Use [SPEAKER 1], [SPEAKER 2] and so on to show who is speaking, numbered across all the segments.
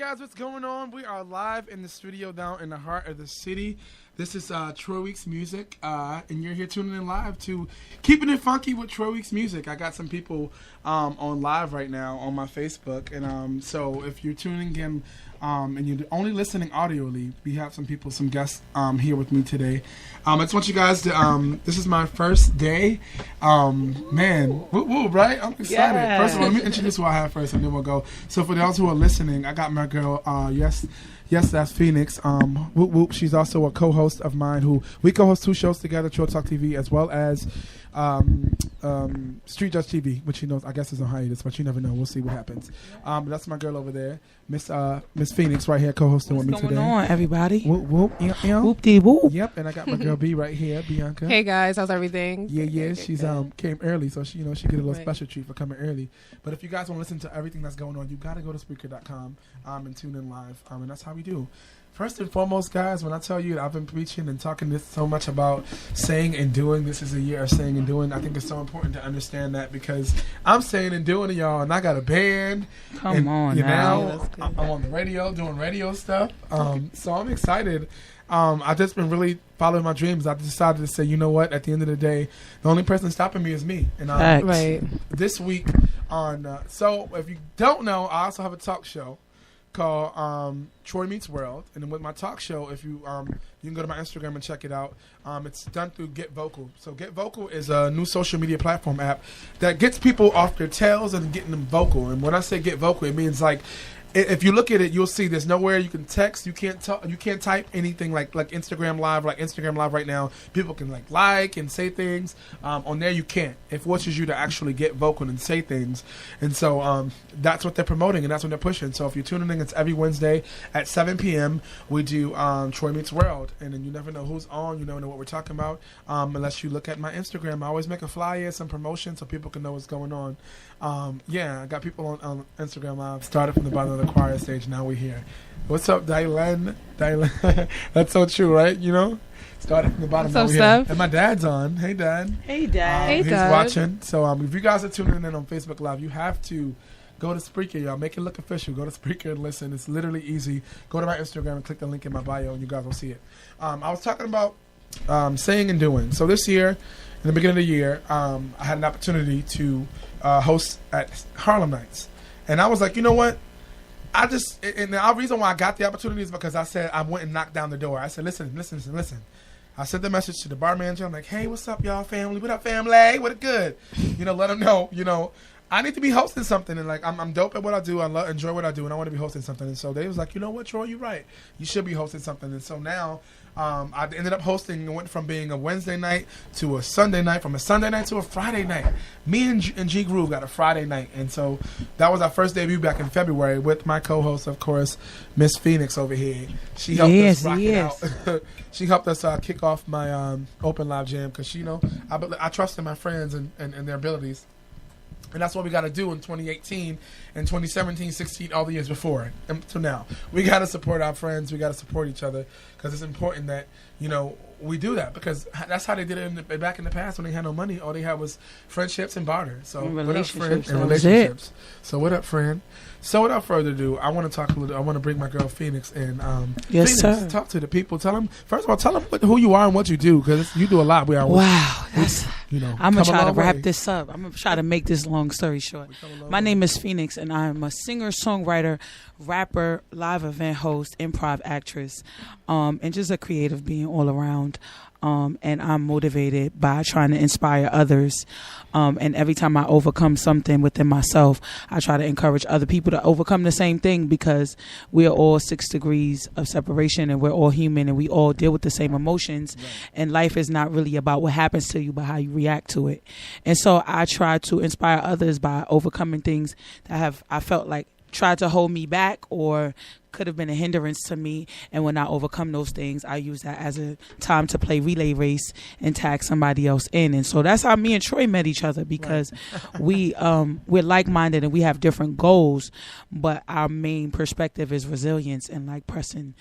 [SPEAKER 1] guys, what's going on? We are live in the studio down in the heart of the city. This is Troy Weeks Music, and you're here tuning in live to Keeping It Funky with Troy Weeks Music. I got some people on live right now on my Facebook, and so if you're tuning in and you're only listening audioly, we have some people, some guests here with me today. I just want you guys to, this is my first day. Man, woo, right? I'm excited. Yeah. First of all, let me introduce who I have first, and then we'll go. So for those who are listening, I got my girl, Yes, that's Phoenix. Whoop whoop. She's also a co-host of mine. Who we co-host 2 shows together, Troy Talk TV, as well as Street Judge TV, which she knows I guess is on hiatus, but you never know. We'll see what happens. But that's my girl over there, Miss Phoenix, right here, co-hosting with me today.
[SPEAKER 2] What's going on, everybody?
[SPEAKER 1] Whoop whoop.
[SPEAKER 2] Whoop dee whoop.
[SPEAKER 1] Yep. And I got my girl B right here, Bianca.
[SPEAKER 3] Hey guys, how's everything?
[SPEAKER 1] Yeah. She's came early, so she she get a little special treat for coming early. But if you guys want to listen to everything that's going on, you got to go to Spreaker.com and tune in live. And that's how we do. First and foremost, guys, when I tell you that I've been preaching and talking this so much about saying and doing, this is a year of saying and doing. I think it's so important to understand that because I'm saying and doing it, y'all, and I got a band.
[SPEAKER 2] Come on now.
[SPEAKER 1] I'm on the radio doing radio stuff. So I'm excited. I've just been really following my dreams. I decided to say, you know what? At the end of the day, the only person stopping me is me. And this week on, so if you don't know, I also have a talk show called Troy Meets World, and then with my talk show, if you you can go to my Instagram and check it out. It's done through Get Vocal. So Get Vocal is a new social media platform app that gets people off their tails and getting them vocal. And when I say get vocal, it means like, if you look at it, you'll see there's nowhere you can text. You can't type anything like Instagram Live. Like Instagram Live right now, people can like and say things. On there, you can't. It forces you to actually get vocal and say things. And so that's what they're promoting and that's what they're pushing. So if you're tuning in, it's every Wednesday at 7 p.m. We do Troy Meets World. And then you never know who's on. You never know what we're talking about unless you look at my Instagram. I always make a flyer, some promotion so people can know what's going on. I got people on Instagram Live. Started from the bottom of the choir stage. Now we're here. What's up, Dylan? That's so true, right? You know, started from the bottom.
[SPEAKER 3] What's up, Steph?
[SPEAKER 1] And my dad's on. Hey, Dad.
[SPEAKER 2] Hey, Dad.
[SPEAKER 3] Hey,
[SPEAKER 1] he's
[SPEAKER 3] Dad.
[SPEAKER 1] watching. So if you guys are tuning in on Facebook Live, you have to go to Spreaker, y'all. Make it look official. Go to Spreaker and listen. It's literally easy. Go to my Instagram and click the link in my bio, and you guys will see it. I was talking about saying and doing. So this year, in the beginning of the year, I had an opportunity to host at Harlem Nights. And I was like, you know what? And the reason why I got the opportunity is because I said, I went and knocked down the door. I said, listen. I sent the message to the bar manager. I'm like, hey, what's up, y'all, family? What up, family? What good? Let them know, I need to be hosting something. And, like, I'm dope at what I do. I enjoy what I do, and I want to be hosting something. And so they was like, you know what, Troy, you're right. You should be hosting something. And so now I ended up hosting and went from being a Wednesday night to a Sunday night, from a Sunday night to a Friday night. Me and G Groove got a Friday night. And so that was our first debut back in February with my co-host, of course, Miss Phoenix over here. She helped us rock it out. She helped us kick off my open live jam because, I trust in my friends and their abilities. And that's what we got to do in 2018 and 2017, 16, all the years before until now. We got to support our friends. We got to support each other because it's important that, we do that because that's how they did it back in the past when they had no money. All they had was friendships and barter. So what up, friend? And relationships. So what up, friend? So without further ado, I want to talk a little. I want to bring my girl Phoenix in.
[SPEAKER 2] Yes,
[SPEAKER 1] Phoenix,
[SPEAKER 2] sir.
[SPEAKER 1] Talk to the people. Tell them who you are and what you do because you do a lot.
[SPEAKER 2] Wow, I'm gonna try to wrap this up. I'm gonna try to make this long story short. My name is Phoenix, and I'm a singer, songwriter, rapper, live event host, improv actress, and just a creative being all around. And I'm motivated by trying to inspire others. And every time I overcome something within myself, I try to encourage other people to overcome the same thing because we are all 6 degrees of separation and we're all human and we all deal with the same emotions. Right. And life is not really about what happens to you, but how you react to it. And so I try to inspire others by overcoming things that I felt like tried to hold me back or could have been a hindrance to me. And when I overcome those things, I use that as a time to play relay race and tag somebody else in. And so that's how me and Troy met each other because we're like-minded and we have different goals, but our main perspective is resilience and like pressing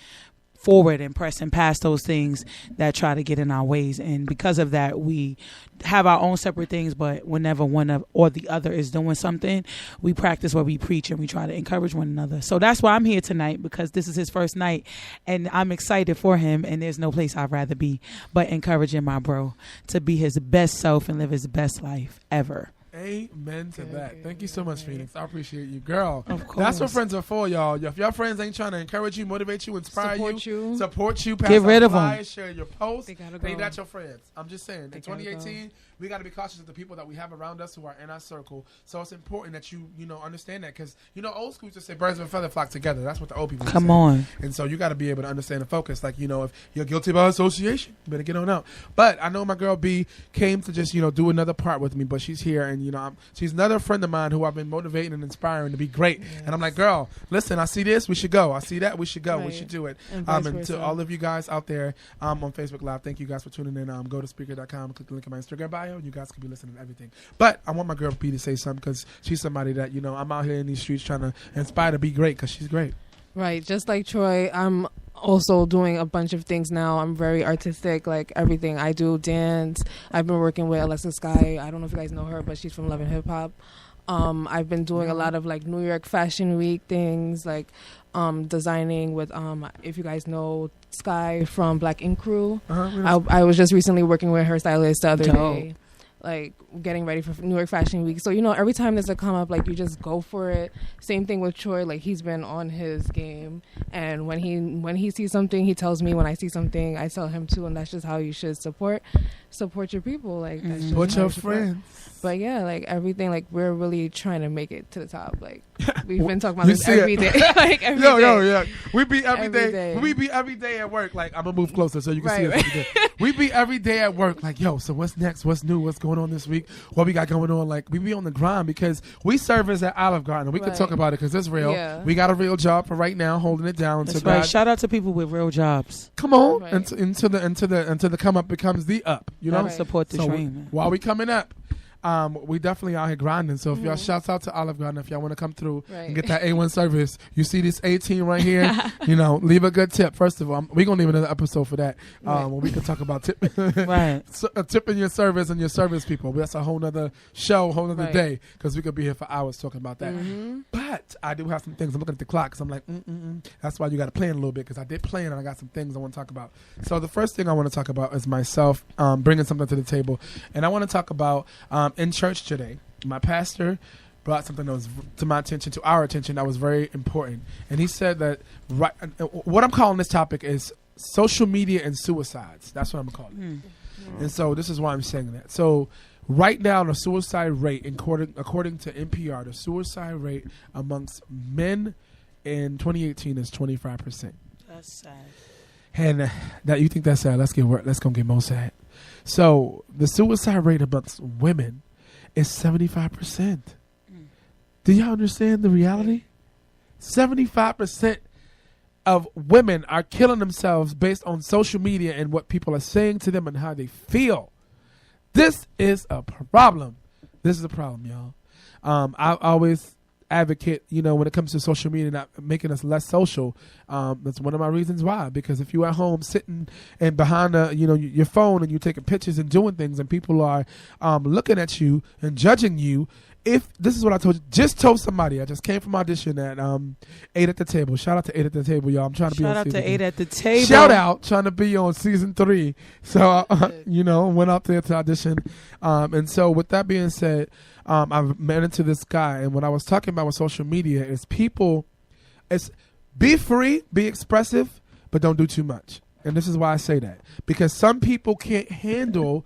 [SPEAKER 2] forward and pressing past those things that try to get in our ways. And because of that, we have our own separate things, but whenever one of or the other is doing something, we practice what we preach and we try to encourage one another. So that's why I'm here tonight, because this is his first night and I'm excited for him, and there's no place I'd rather be but encouraging my bro to be his best self and live his best life ever.
[SPEAKER 1] Amen to that. Thank you so much, Phoenix. I appreciate you, girl.
[SPEAKER 2] Of course.
[SPEAKER 1] That's what friends are for, y'all. If your friends ain't trying to encourage you, motivate you, inspire support you, pass
[SPEAKER 2] get rid of
[SPEAKER 1] them,
[SPEAKER 2] them,
[SPEAKER 1] share your posts, they not your friends. I'm just saying.
[SPEAKER 3] They
[SPEAKER 1] in 2018, we got to be cautious of the people that we have around us who are in our circle. So it's important that you understand that, because old school just say birds of a feather flock together. That's what the old people
[SPEAKER 2] come
[SPEAKER 1] say.
[SPEAKER 2] on.
[SPEAKER 1] And so you got to be able to understand and focus. Like, if you're guilty by association, you better get on out. But I know my girl B came to just do another part with me, but she's here, and she's another friend of mine who I've been motivating and inspiring to be great. Yes. And I'm like, girl, listen, I see this, we should go. I see that, we should go. Right. We should do it. And to all of you guys out there on Facebook Live, thank you guys for tuning in. Go to Spreaker.com, click the link in my Instagram bio, and you guys can be listening to everything. But I want my girl B to say something, because she's somebody that I'm out here in these streets trying to inspire to be great, because she's great.
[SPEAKER 3] Right, just like Troy, I'm also doing a bunch of things now. I'm very artistic, like everything I do, dance. I've been working with Alexa Sky. I don't know if you guys know her, but she's from Love and Hip Hop. I've been doing a lot of like New York Fashion Week things, like designing with if you guys know Sky from Black Ink Crew. I was just recently working with her stylist the other day, like getting ready for New York Fashion Week. So every time there's a come up, like you just go for it. Same thing with Troy, like he's been on his game, and when he sees something, he tells me. When I see something, I tell him too, and that's just how you should support your people. Like that's just
[SPEAKER 1] support your friends.
[SPEAKER 3] But yeah, like everything, like we're really trying to make it to the top. Like we've been talking about this every day. Like every day.
[SPEAKER 1] Yeah. We be every day. We be every day at work. Like I'm gonna move closer so you can see us every day. We be every day at work. Like so what's next? What's new? What's going on this week? What we got going on? Like we be on the grind, because we service at Olive Garden. We can talk about it because it's real. Yeah. We got a real job for right now, holding it down.
[SPEAKER 2] That's right. Shout out to people with real jobs.
[SPEAKER 1] Come on, until the come up becomes the up.
[SPEAKER 2] Support the dream.
[SPEAKER 1] While we coming up. We definitely out here grinding. So if y'all shouts out to Olive Garden, if y'all want to come through and get that A1 service, you see this 18 right here, leave a good tip. First of all, we're going to leave another episode for that. When we can talk about tipping your service and your service people. That's a whole nother show, whole nother day, because we could be here for hours talking about that. But I do have some things. I'm looking at the clock because I'm like, that's why you got to plan a little bit, because I did plan and I got some things I want to talk about. So the first thing I want to talk about is myself bringing something to the table. And I want to talk about in church today, my pastor brought something that was to our attention, that was very important. And he said that what I'm calling this topic is social media and suicides. That's what I'm calling it. And so this is why I'm saying that. So right now, the suicide rate, according to NPR, the suicide rate amongst men in 2018 is 25%.
[SPEAKER 2] That's sad.
[SPEAKER 1] And that you think that's sad? Let's go get more sad. So the suicide rate amongst women is 75%. Do y'all understand the reality? 75% of women are killing themselves based on social media and what people are saying to them and how they feel. This is a problem. This is a problem, y'all. I always advocate, when it comes to social media, not making us less social. That's one of my reasons why. Because if you're at home sitting and behind your phone and you're taking pictures and doing things, and people are looking at you and judging you, if this is what I told somebody. I just came from audition at 8 at the Table. Shout out to 8 at the Table, y'all. I'm trying to be on season 3.
[SPEAKER 2] 8 at the Table.
[SPEAKER 1] Shout out, trying to be on season 3. So went out there to audition. And so with that being said, I've met into this guy, and what I was talking about with social media is it's be free, be expressive, but don't do too much. And this is why I say that, because some people can't handle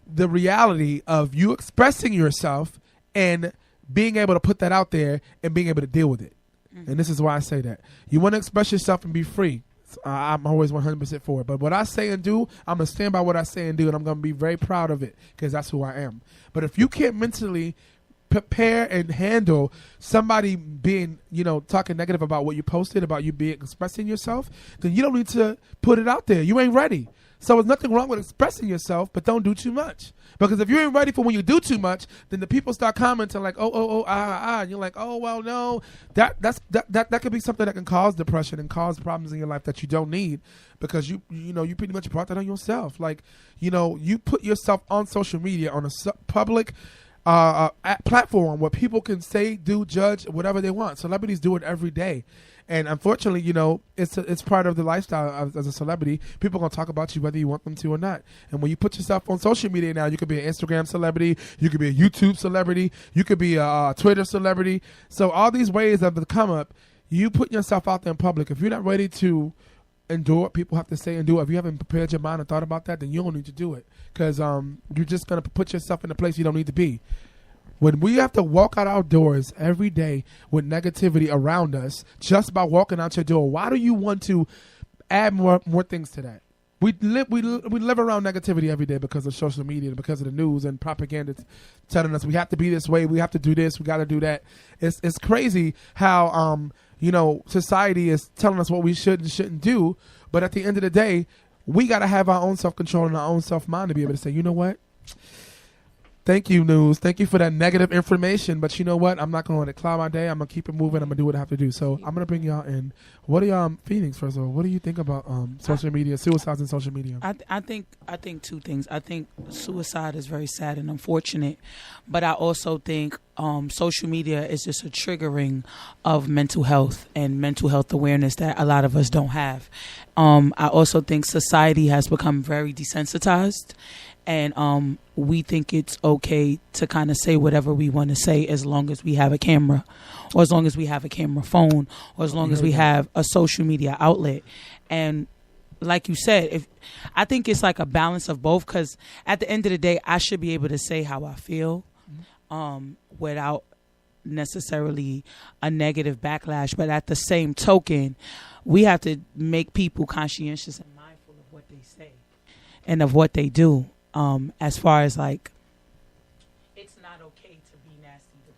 [SPEAKER 1] the reality of you expressing yourself and being able to put that out there and being able to deal with it. And this is why I say that. You want to express yourself and be free. I'm always 100% for it. But what I say and do, I'm going to stand by what I say and do, and I'm going to be very proud of it, because that's who I am. But if you can't mentally prepare and handle somebody being, talking negative about what you posted, about you expressing yourself, then you don't need to put it out there. You ain't ready. So there's nothing wrong with expressing yourself, but don't do too much. Because if you ain't ready for when you do too much, then the people start commenting like, and you're like, oh, well, no. That could be something that can cause depression and cause problems in your life that you don't need, because you pretty much brought that on yourself. Like, you put yourself on social media on a public platform where people can say, do, judge, whatever they want. Celebrities do it every day. And unfortunately, it's part of the lifestyle as a celebrity. People are going to talk about you whether you want them to or not. And when you put yourself on social media now, you could be an Instagram celebrity, you could be a YouTube celebrity, you could be a Twitter celebrity. So all these ways that have come up, you put yourself out there in public. If you're not ready to endure what people have to say and do it, if you haven't prepared your mind and thought about that, then you don't need to do it. Because you're just going to put yourself in a place you don't need to be. When we have to walk out our doors every day with negativity around us just by walking out your door, why do you want to add more things to that? We live around negativity every day because of social media, because of the news and propaganda telling us we have to be this way, we have to do this, we got to do that. It's crazy how society is telling us what we should and shouldn't do, but at the end of the day, we got to have our own self-control and our own self-mind to be able to say, you know what? Thank you, news. Thank you for that negative information. But you know what? I'm not going to let it cloud my day. I'm going to keep it moving. I'm going to do what I have to do. So I'm going to bring y'all in. What are y'all, Phoenix, first of all, what do you think about social media, suicides in social media?
[SPEAKER 2] I think two things. I think suicide is very sad and unfortunate. But I also think social media is just a triggering of mental health and mental health awareness that a lot of us don't have. I also think society has become very desensitized. And we think it's okay to kind of say whatever we want to say as long as we have a camera, or as long as we have a camera phone, or as long as we have a social media outlet. And like you said, I think it's like a balance of both, because at the end of the day, I should be able to say how I feel without necessarily a negative backlash. But at the same token, we have to make people conscientious and mindful of what they say and of what they do. As far as like, it's not okay to be nasty to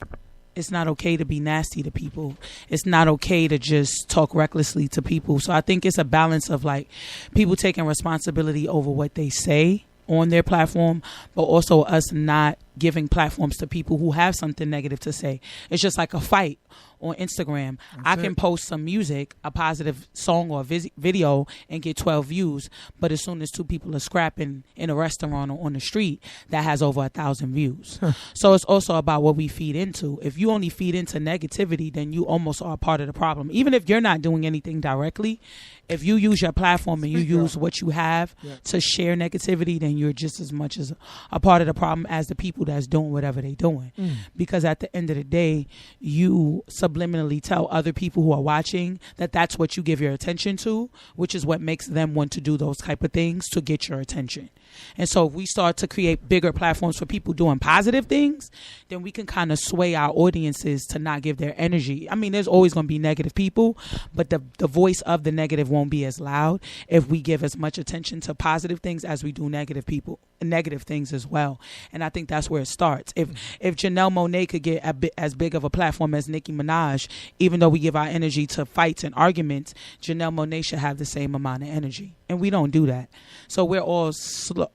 [SPEAKER 2] people. It's not okay to be nasty to people. It's not okay to just talk recklessly to people. So I think it's a balance of like people taking responsibility over what they say on their platform, but also us not giving platforms to people who have something negative to say. It's just like a fight on Instagram. I can post some music, a positive song or video, and get 12 views. But as soon as two people are scrapping in a restaurant or on the street, that has over 1,000 views. So it's also about what we feed into. If you only feed into negativity, then you almost are part of the problem. Even if you're not doing anything directly, if you use your platform and you use what you have to share negativity, then you're just as much as a part of the problem as the people that's doing whatever they're doing. Because at the end of the day, you subliminally tell other people who are watching that that's what you give your attention to, which is what makes them want to do those type of things to get your attention. And so if we start to create bigger platforms for people doing positive things, then we can kind of sway our audiences to not give their energy. I mean, there's always going to be negative people, but the voice of the negative won't be as loud if we give as much attention to positive things as we do negative things as well. And I think that's where it starts. If Janelle Monáe could get as big of a platform as Nicki Minaj, even though we give our energy to fights and arguments, Janelle Monáe should have the same amount of energy. And we don't do that. So we're all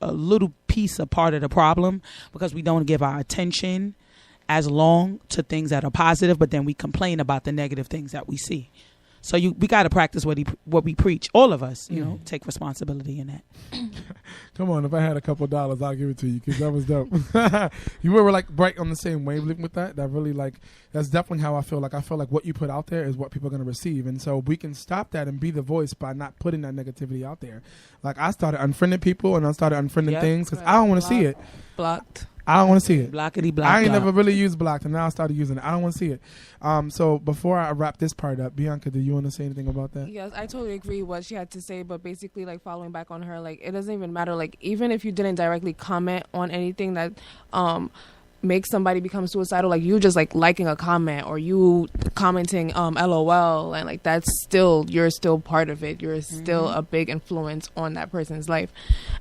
[SPEAKER 2] a little piece a part of the problem because we don't give our attention as long to things that are positive, but then we complain about the negative things that we see. So we got to practice what we preach. All of us, take responsibility in that.
[SPEAKER 1] Come on, if I had a couple dollars, I'll give it to you because that was dope. You were like right on the same wavelength with that. That really that's definitely how I feel. Like I feel like what you put out there is what people are going to receive, and so we can stop that and be the voice by not putting that negativity out there. Like I started unfriending people and I started unfriending things because I don't want to see it.
[SPEAKER 3] Blocked.
[SPEAKER 1] I don't want to see it.
[SPEAKER 2] Blockity block.
[SPEAKER 1] I ain't never really used blocked, and now I started using it. I don't want to see it. So before I wrap this part up, Bianca, do you want to say anything about that?
[SPEAKER 3] Yes, I totally agree with what she had to say, but basically, like following back on her, like it doesn't even matter. Like even if you didn't directly comment on anything that make somebody become suicidal, like you just like liking a comment or you commenting LOL, and like you're still part of it. You're still a big influence on that person's life.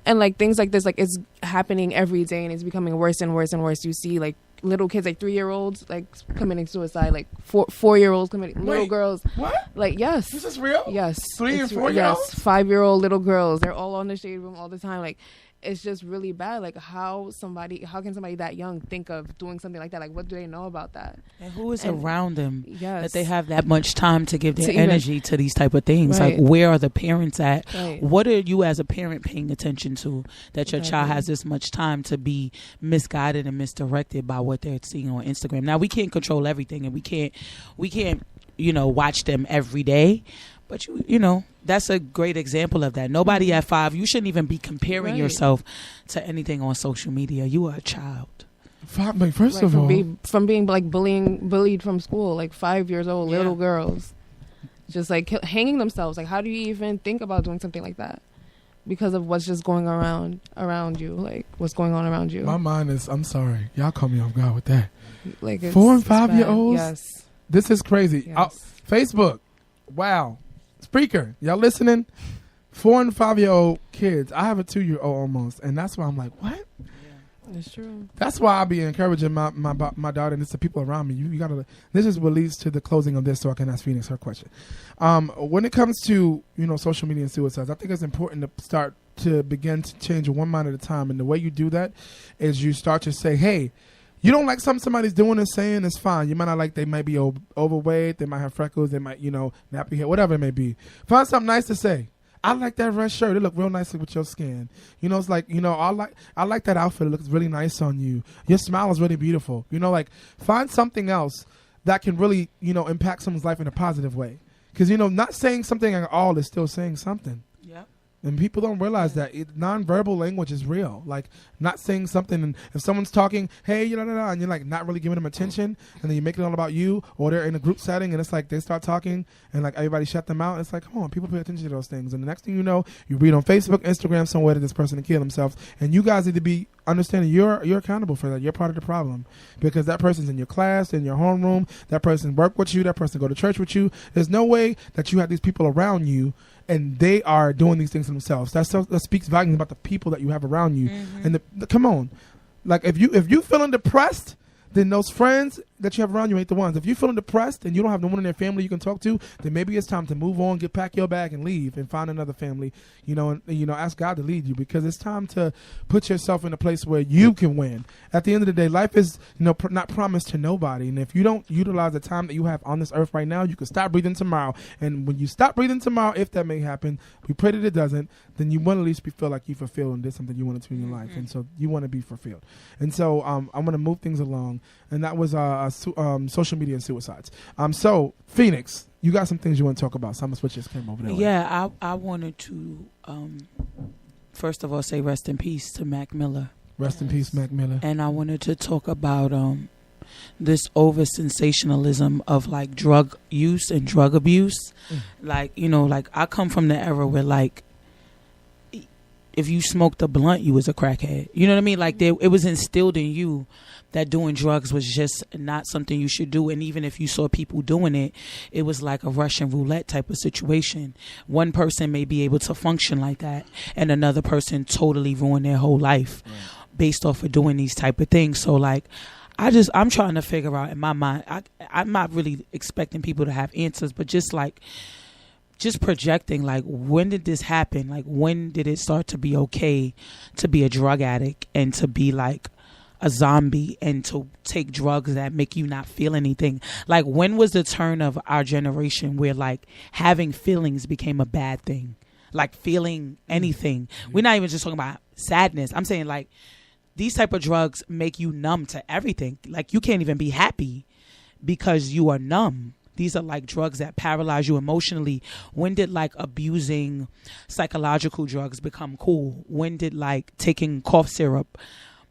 [SPEAKER 3] And like things like this, like it's happening every day and it's becoming worse and worse and worse. You see like little kids, like 3-year-olds, like committing suicide, like 4-year-olds committing, little girls.
[SPEAKER 1] What?
[SPEAKER 3] Like, yes.
[SPEAKER 1] This is real?
[SPEAKER 3] Yes.
[SPEAKER 1] 3 and 4-year-olds?
[SPEAKER 3] Yes, 5-year-old little girls. They're all on the shade room all the time. Like, it's just really bad. Like, how can somebody that young think of doing something like that? Like, what do they know about that?
[SPEAKER 2] And who is around them
[SPEAKER 3] that
[SPEAKER 2] they have that much time to give their energy to these type of things?
[SPEAKER 3] Right.
[SPEAKER 2] Like, where are the parents at?
[SPEAKER 3] Right.
[SPEAKER 2] What are you as a parent paying attention to that your child has this much time to be misguided and misdirected by what they're seeing on Instagram? Now, we can't control everything, and we can't, watch them every day. But you know, that's a great example of that. Nobody at 5, you shouldn't even be comparing yourself to anything on social media. You are a child.
[SPEAKER 1] First of all,
[SPEAKER 3] from being like bullied from school, like 5 years old, little girls, just like hanging themselves. Like, how do you even think about doing something like that? Because of what's just going around you, like what's going on around you.
[SPEAKER 1] My mind is, I'm sorry, y'all caught me off guard with that.
[SPEAKER 3] Like
[SPEAKER 1] 4 and 5-year-olds.
[SPEAKER 3] Yes,
[SPEAKER 1] this is crazy.
[SPEAKER 3] Yes.
[SPEAKER 1] Facebook, wow. Spreaker, y'all listening? 4 and 5-year-old kids. I have a 2-year-old almost, and that's why I'm like, what?
[SPEAKER 3] Yeah, it's true.
[SPEAKER 1] That's why I be encouraging my daughter and it's the people around me. You gotta. This is what leads to the closing of this, so I can ask Phoenix her question. When it comes to social media and suicides, I think it's important to begin to change one mind at a time, and the way you do that is you start to say, hey. You don't like something somebody's doing and saying, it's fine. You might not like, they might be overweight, they might have freckles, they might, nappy hair, whatever it may be. Find something nice to say. I like that red shirt. It look real nicely with your skin. It's like, I like that outfit. It looks really nice on you. Your smile is really beautiful. Find something else that can really, impact someone's life in a positive way. Because, not saying something at all is still saying something.
[SPEAKER 2] Yep.
[SPEAKER 1] And people don't realize that nonverbal language is real. Like, not saying something, and if someone's talking, hey, and you're like not really giving them attention, and then you make it all about you, or they're in a group setting, and it's like they start talking, and like everybody shut them out. It's like, come on, people pay attention to those things. And the next thing you know, you read on Facebook, Instagram, somewhere that this person killed themselves, and you guys need to be understanding you're accountable for that. You're part of the problem, because that person's in your class, in your homeroom, that person work with you, that person go to church with you. There's no way that you have these people around you and they are doing these things themselves. That speaks volumes about the people that you have around you. Mm-hmm. And come on, like if you feeling depressed, then those friends that you have around you ain't the ones. If you're feeling depressed and you don't have no one in their family you can talk to, then maybe it's time to move on, pack your bag and leave and find another family, and ask God to lead you, because it's time to put yourself in a place where you can win. At the end of the day, life is, not promised to nobody. And if you don't utilize the time that you have on this earth right now, you can stop breathing tomorrow. And when you stop breathing tomorrow, if that may happen, we pray that it doesn't, then you want to at least feel like you fulfilled and did something you wanted to in your life. And so you want to be fulfilled. And so I'm going to move things along. And that was social media and suicides. So Phoenix, you got some things you want to talk about. Some of us just came over there.
[SPEAKER 2] Yeah, I wanted to first of all say rest in peace to Mac Miller.
[SPEAKER 1] Rest in peace, Mac Miller.
[SPEAKER 2] And I wanted to talk about this over sensationalism of like drug use and drug abuse. Like, like I come from the era where like if you smoked a blunt, you was a crackhead. You know what I mean? Like it was instilled in you that doing drugs was just not something you should do. And even if you saw people doing it, it was like a Russian roulette type of situation. One person may be able to function like that, and another person totally ruin their whole life based off of doing these type of things. So like, I'm trying to figure out in my mind, I'm not really expecting people to have answers, but just projecting, like, when did this happen? Like, when did it start to be okay to be a drug addict and to be like a zombie and to take drugs that make you not feel anything? Like, when was the turn of our generation where like having feelings became a bad thing? Like feeling anything. We're not even just talking about sadness. I'm saying like these type of drugs make you numb to everything. Like you can't even be happy because you are numb. These are like drugs that paralyze you emotionally. When did like abusing psychological drugs become cool? When did like taking cough syrup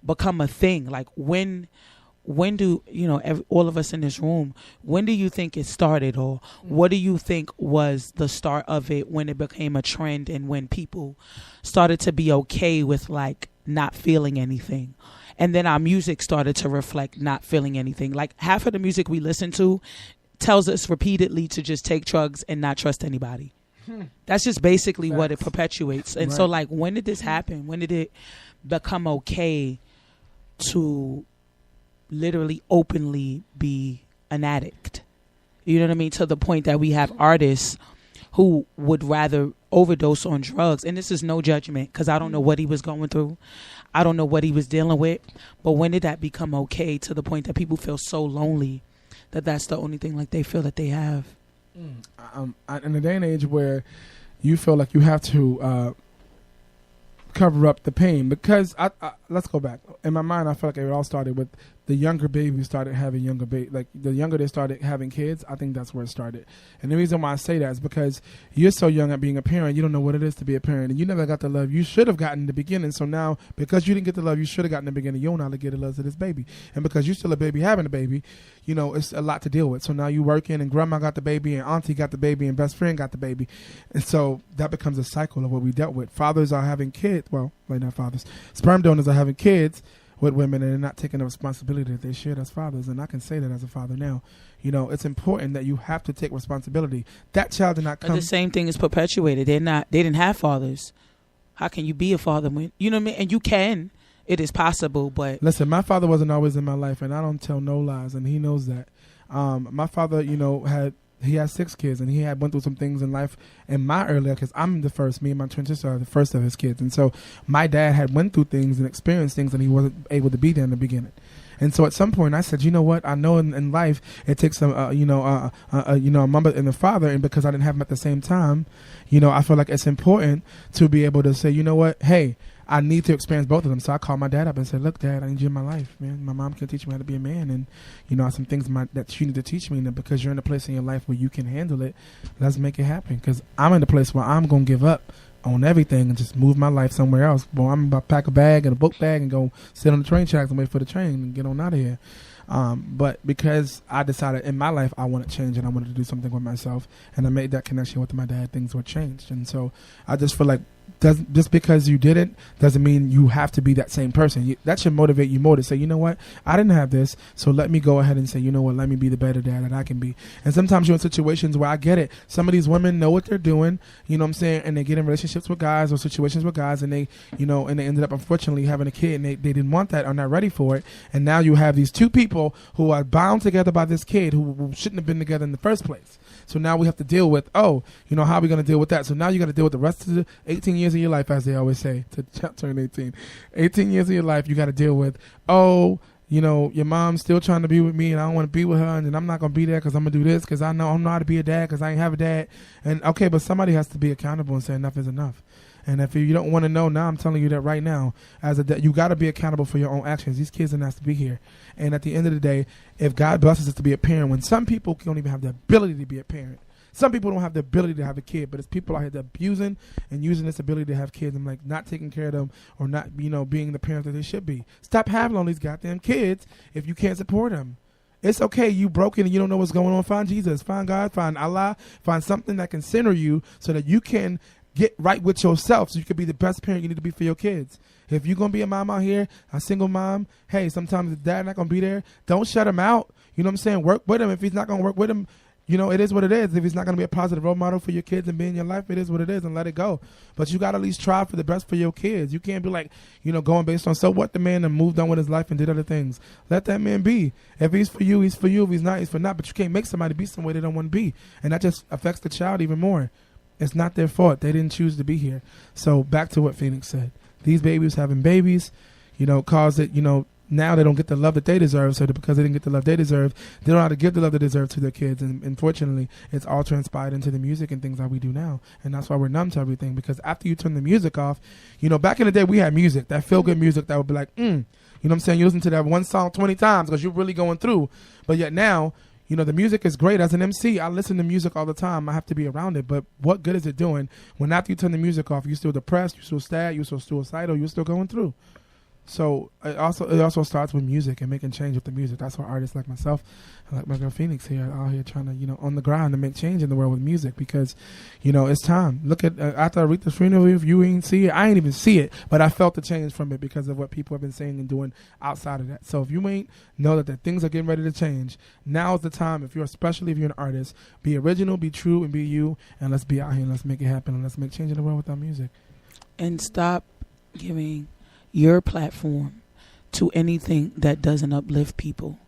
[SPEAKER 2] become a thing? Like when do, all of us in this room, when do you think it started? Or what do you think was the start of it, when it became a trend and when people started to be okay with like not feeling anything? And then our music started to reflect not feeling anything. Like half of the music we listen to tells us repeatedly to just take drugs and not trust anybody. That's just basically what it perpetuates. And so like, when did this happen? When did it become okay to literally openly be an addict. You know what I mean? To the point that we have artists who would rather overdose on drugs. And this is no judgment, because I don't know what he was going through. I don't know what he was dealing with. But when did that become okay, to the point that people feel so lonely that that's the only thing like they feel that they have?
[SPEAKER 1] In a day and age where you feel like you have to cover up the pain, because let's go back. In my mind, I feel like it all started with the younger babies started having like the younger they started having kids. I think that's where it started. And the reason why I say that is because you're so young at being a parent, you don't know what it is to be a parent, and you never got the love you should have gotten in the beginning. So now, because you didn't get the love you should have gotten in the beginning, you don't know how to get the love to this baby. And because you're still a baby having a baby, you know, it's a lot to deal with. So now you working, and grandma got the baby, and auntie got the baby, and best friend got the baby. And so that becomes a cycle of what we dealt with. Fathers are having kids. Well, like not fathers. Sperm donors are having kids with women, and they're not taking the responsibility that they should as fathers. And I can say that as a father now. You know, it's important that you have to take responsibility. That child did not come.
[SPEAKER 2] But the same thing is perpetuated. They didn't have fathers. How can you be a father when, you know what I mean? And you can. It is possible, but
[SPEAKER 1] listen, my father wasn't always in my life, and I don't tell no lies, and he knows that. My father, you know, had 6 kids, and he went through some things in life in my earlier, because I'm the first, me and my twin sister are the first of his kids. And so my dad had went through things and experienced things, and he wasn't able to be there in the beginning. And so at some point I said, you know what, I know in life it takes some, a mother and a father, and because I didn't have them at the same time, you know, I feel like it's important to be able to say, you know what, hey, I need to experience both of them. So I called my dad up and said, look, Dad, I need you in my life, man. My mom can teach me how to be a man, and, you know, some things that you need to teach me. And because you're in a place in your life where you can handle it, let's make it happen. Because I'm in a place where I'm going to give up on everything and just move my life somewhere else. Well, I'm about to pack a bag and a book bag and go sit on the train tracks and wait for the train and get on out of here. But because I decided in my life I wanted to change, and I wanted to do something with myself, and I made that connection with my dad, things were changed. And so I just feel like just because you did it doesn't mean you have to be that same person. That should motivate you more to say, you know what, I didn't have this, so let me go ahead and say, you know what, let me be the better dad that I can be. And sometimes you're in situations where I get it. Some of these women know what they're doing, you know what I'm saying, and they get in relationships with guys or situations with guys, and they, you know, and they ended up unfortunately having a kid, and they didn't want that, are not ready for it. And now you have these two people who are bound together by this kid who shouldn't have been together in the first place. So now we have to deal with, how are we going to deal with that? So now you got to deal with the rest of the 18 years of your life, as they always say, to turn 18. 18 years of your life, you got to deal with, you know, your mom's still trying to be with me, and I don't want to be with her, and I'm not going to be there because I'm going to do this because I know how to be a dad because I ain't have a dad. And, okay, but somebody has to be accountable and say enough is enough. And if you don't want to know now, I'm telling you that right now, as a dad, you got to be accountable for your own actions. These kids are not to be here. And at the end of the day, if God blesses us to be a parent, when some people don't even have the ability to be a parent, some people don't have the ability to have a kid, but it's people out here that abusing and using this ability to have kids and like not taking care of them or not, you know, being the parent that they should be. Stop having all these goddamn kids if you can't support them. It's okay, you broken and you don't know what's going on. Find Jesus, find God, find Allah, find something that can center you so that you can get right with yourself so you can be the best parent you need to be for your kids. If you're going to be a mom out here, a single mom, hey, sometimes the dad not going to be there. Don't shut him out. You know what I'm saying? Work with him. If he's not going to work with him, you know, it is what it is. If he's not going to be a positive role model for your kids and be in your life, it is what it is, and let it go. But you got to at least try for the best for your kids. You can't be like, you know, going based on so what the man and moved on with his life and did other things. Let that man be. If he's for you, he's for you. If he's not, he's for not. But you can't make somebody be somewhere they don't want to be. And that just affects the child even more. It's not their fault. They didn't choose to be here. So back to what Phoenix said. These babies having babies, you know, cause it, you know, now they don't get the love that they deserve. So because they didn't get the love they deserve, they don't know how to give the love they deserve to their kids. And unfortunately, it's all transpired into the music and things that we do now. And that's why we're numb to everything. Because after you turn the music off, you know, back in the day, we had music, that feel-good music that would be like, you know what I'm saying? You listen to that one song 20 times because you're really going through. But yet now, you know, the music is great. As an MC, I listen to music all the time. I have to be around it. But what good is it doing when after you turn the music off, you're still depressed, you're still sad, you're still suicidal, you're still going through? So it also starts with music and making change with the music. That's why artists like myself, like my girl Phoenix here, out here trying to, you know, on the ground to make change in the world with music because, you know, it's time. Look at after Aretha's funeral, if you ain't see it, I ain't even see it, but I felt the change from it because of what people have been saying and doing outside of that. So if you ain't know that things are getting ready to change, now is the time. Especially if you're an artist, be original, be true, and be you, and let's be out here and let's make it happen and let's make change in the world with our music.
[SPEAKER 2] And stop giving your platform to anything that doesn't uplift people.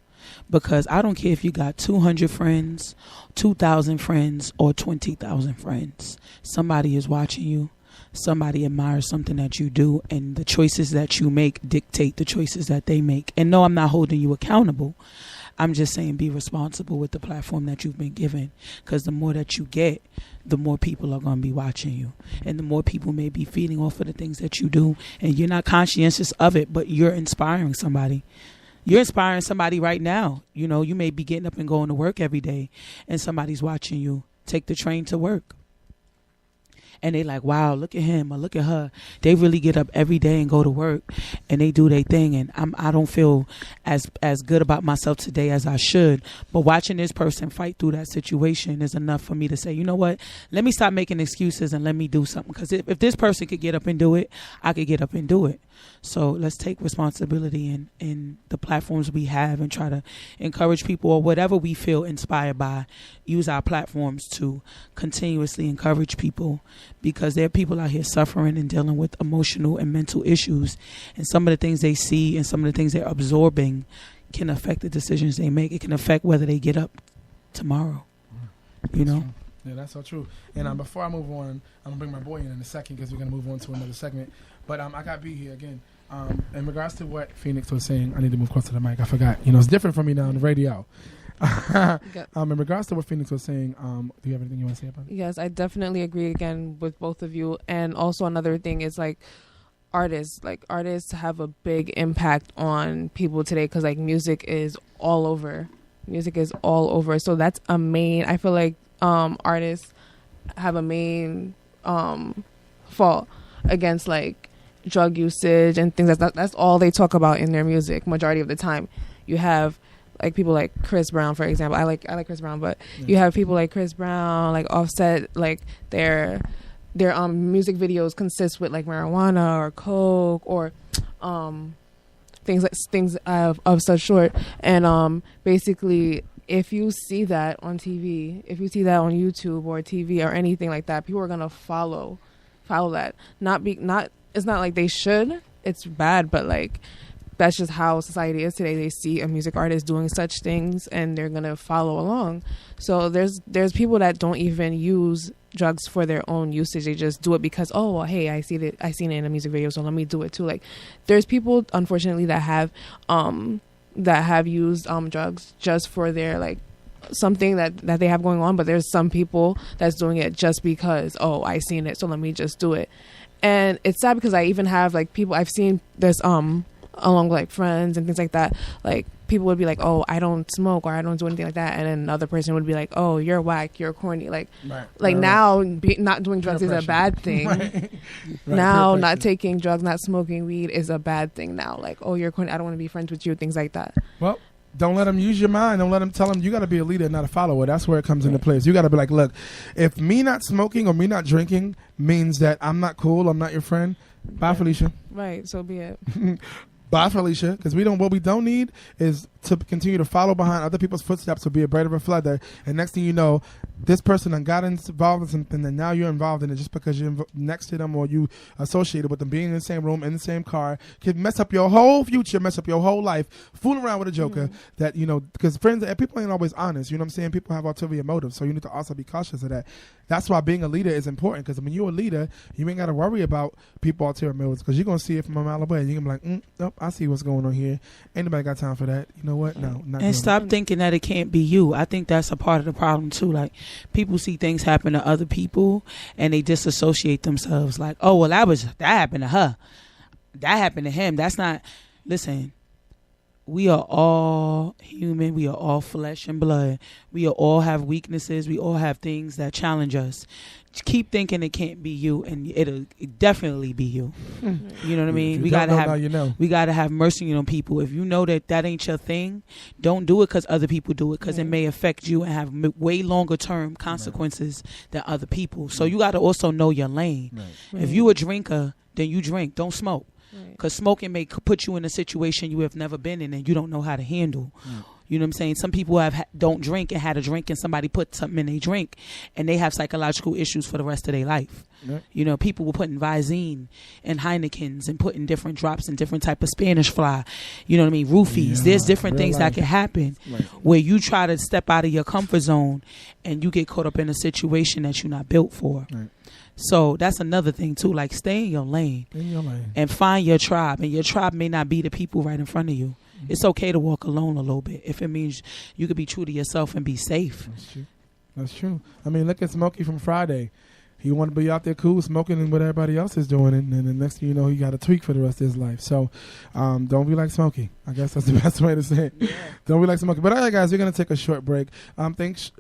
[SPEAKER 2] Because I don't care if you got 200 friends, 2,000 friends, or 20,000 friends. Somebody is watching you. Somebody admires something that you do, and the choices that you make dictate the choices that they make. And no, I'm not holding you accountable. I'm just saying be responsible with the platform that you've been given, because the more that you get, the more people are going to be watching you, and the more people may be feeding off of the things that you do, and you're not conscientious of it, but you're inspiring somebody. You're inspiring somebody right now. You know, you may be getting up and going to work every day, and somebody's watching you take the train to work. And they like, wow, look at him or look at her. They really get up every day and go to work, and they do their thing. And I don't feel as good about myself today as I should. But watching this person fight through that situation is enough for me to say, you know what? Let me stop making excuses and let me do something. Because if this person could get up and do it, I could get up and do it. So let's take responsibility in the platforms we have and try to encourage people, or whatever we feel inspired by. Use our platforms to continuously encourage people, because there are people out here suffering and dealing with emotional and mental issues. And some of the things they see and some of the things they're absorbing can affect the decisions they make. It can affect whether they get up tomorrow. You know?
[SPEAKER 1] Yeah, that's so true. And before I move on, I'm going to bring my boy in a second, because we're going to move on to another segment. But I got B here again. In regards to what Phoenix was saying, I need to move close to the mic. I forgot. You know, it's different for me now on the radio. In regards to what Phoenix was saying, do you have anything you want to say about it?
[SPEAKER 3] Yes, I definitely agree again with both of you. And also another thing is like artists have a big impact on people today, because like music is all over. So that's a main, I feel like artists have a main fault against like drug usage and things. That's all they talk about in their music majority of the time. You have like people like Chris Brown, for example. I like Chris Brown, but you have people like Chris Brown, like Offset, like their music videos consist with like marijuana or coke or things of such sort. And basically, if you see that on TV, if you see that on YouTube or TV or anything like that, people are gonna follow that. It's not like they should. It's bad, but like that's just how society is today. They see a music artist doing such things and they're gonna follow along. So there's people that don't even use drugs for their own usage. They just do it because, oh well, hey, I seen it in a music video, so let me do it too. Like there's people, unfortunately, that have used drugs just for their like something that they have going on, but there's some people that's doing it just because, oh, I seen it, so let me just do it. And it's sad because I even have like people I've seen this along like friends and things like that. Like people would be like, oh, I don't smoke or I don't do anything like that, and then another person would be like, oh, you're whack, you're corny. Like now not doing drugs is a bad thing. Right. Now not taking drugs, not smoking weed is a bad thing now. Like, oh, you're corny, I don't want to be friends with you, things like that.
[SPEAKER 1] Well, don't let them use your mind. Don't let them tell them you got to be a leader, not a follower. That's where it comes into place. You got to be like, look, if me not smoking or me not drinking means that I'm not cool, I'm not your friend, bye, Felicia.
[SPEAKER 3] Right, so be it.
[SPEAKER 1] Bye, Felicia, because what we don't need is to continue to follow behind other people's footsteps or be a braid of a feather. And next thing you know, this person done got involved in something, and now you're involved in it just because you're next to them or you associated with them, being in the same room, in the same car, could mess up your whole future, mess up your whole life, fooling around with a joker that, you know, because friends, people ain't always honest, you know what I'm saying? People have ulterior motives, so you need to also be cautious of that. That's why being a leader is important, because when you're a leader, you ain't got to worry about people ulterior motives, because you're going to see it from a mile away. You're going to be like, nope, I see what's going on here. Ain't nobody got time for that. You know what? No, not.
[SPEAKER 2] And stop thinking that it can't be you. I think that's a part of the problem too. Like people see things happen to other people and they disassociate themselves. Like, oh well, that happened to her. That happened to him. That's not. Listen, we are all human. We are all flesh and blood. We all have weaknesses. We all have things that challenge us. Keep thinking it can't be you, and it'll definitely be you. You know what I mean? We gotta have mercy on people. If you know that ain't your thing, don't do it because other people do it, because it may affect you and have way longer term consequences than other people. So you gotta also know your lane. Right. If you a drinker, then you drink. Don't smoke. Because smoking may put you in a situation you have never been in and you don't know how to handle. You know what I'm saying? Some people don't drink and had a drink and somebody put something in their drink and they have psychological issues for the rest of their life. Yeah. You know, people were putting Visine and Heinekens and putting different drops and different type of Spanish fly. You know what I mean? Roofies. There's different things that can happen where you try to step out of your comfort zone and you get caught up in a situation that you're not built for. Right. So that's another thing too. Like, stay in your lane. And find your tribe. And your tribe may not be the people right in front of you. Mm-hmm. It's okay to walk alone a little bit if it means you could be true to yourself and be safe.
[SPEAKER 1] That's true. I mean, look at Smokey from Friday. He want to be out there cool, smoking and what everybody else is doing, and then the next thing you know, he got a tweak for the rest of his life. So, don't be like Smokey. I guess that's the best way to say it. Yeah. Don't be like Smokey. But all right, guys, we're gonna take a short break.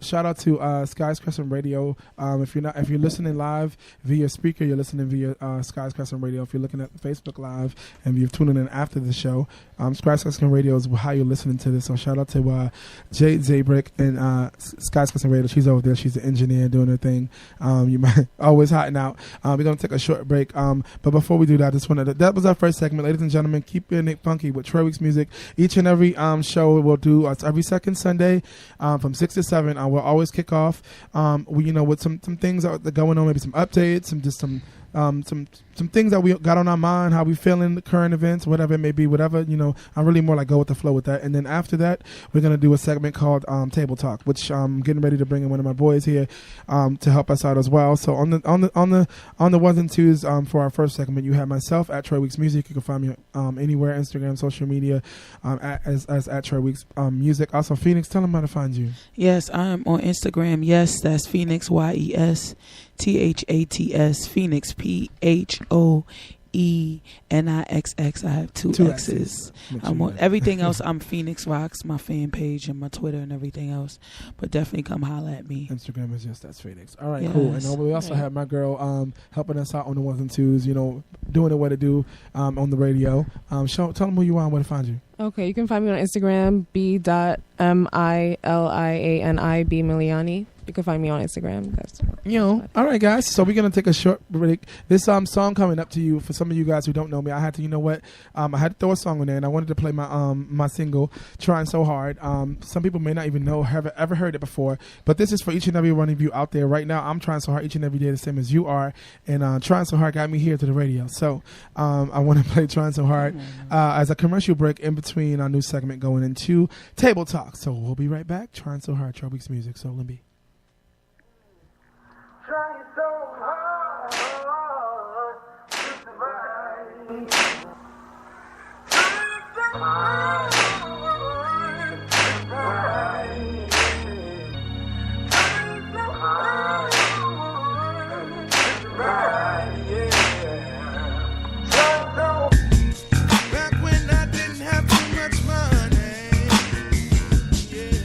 [SPEAKER 1] Shout out to Skies Crescent Radio. If you're listening live via speaker, you're listening via Skies Crescent Radio. If you're looking at Facebook Live and you're tuning in after the show, Skies Crescent Radio is how you're listening to this. So shout out to Jade Zabrick and Skies Crescent Radio. She's over there. She's the engineer doing her thing. You might always hotting out. We're gonna take a short break. But before we do that, that was our first segment, ladies and gentlemen. Keep your Nick Funky with Troy Weeks Music. Each and every show we'll do every second Sunday from 6 to 7. We'll always kick off with some things that are going on, maybe some updates, some things that we got on our mind, how we feeling, the current events, whatever it may be, whatever, I'm really more like go with the flow with that. And then after that, we're going to do a segment called Table Talk, which I'm getting ready to bring in one of my boys here to help us out as well. So on the ones and twos for our first segment, you have myself at Troy Weeks Music. You can find me anywhere, Instagram, social media, as at Troy Weeks Music. Also, Phoenix, tell them how to find you.
[SPEAKER 2] Yes, I'm on Instagram. Yes, that's Phoenix, YES. THATS, Phoenix, PHOENIXX. I have two X's. I'm on everything else. I'm Phoenix Rocks, my fan page and my Twitter and everything else. But definitely come holler at me.
[SPEAKER 1] Instagram is just that's Phoenix. All right, yes. Cool. And we also have my girl helping us out on the ones and twos. Doing it what to do on the radio. Tell them who you are and where to find you.
[SPEAKER 3] Okay, you can find me on Instagram, B.MILIANI, B Miliani. You can find me on Instagram.
[SPEAKER 1] All right, guys. So we're going to take a short break. This song coming up to you, for some of you guys who don't know me, I had to, I had to throw a song in there, and I wanted to play my single, Trying So Hard. Some people may not even know, have ever heard it before, but this is for each and every one of you out there. Right now, I'm trying so hard each and every day, the same as you are, and Trying So Hard got me here to the radio. So I want to play Trying So Hard as a commercial break in between our new segment going into Table Talk. So we'll be right back. Trying So Hard, Troy Weeks Music. So Limby.
[SPEAKER 4] Trying so hard to survive. Trying so hard to survive. Trying so hard to survive. Back when I didn't have too much money. Yeah.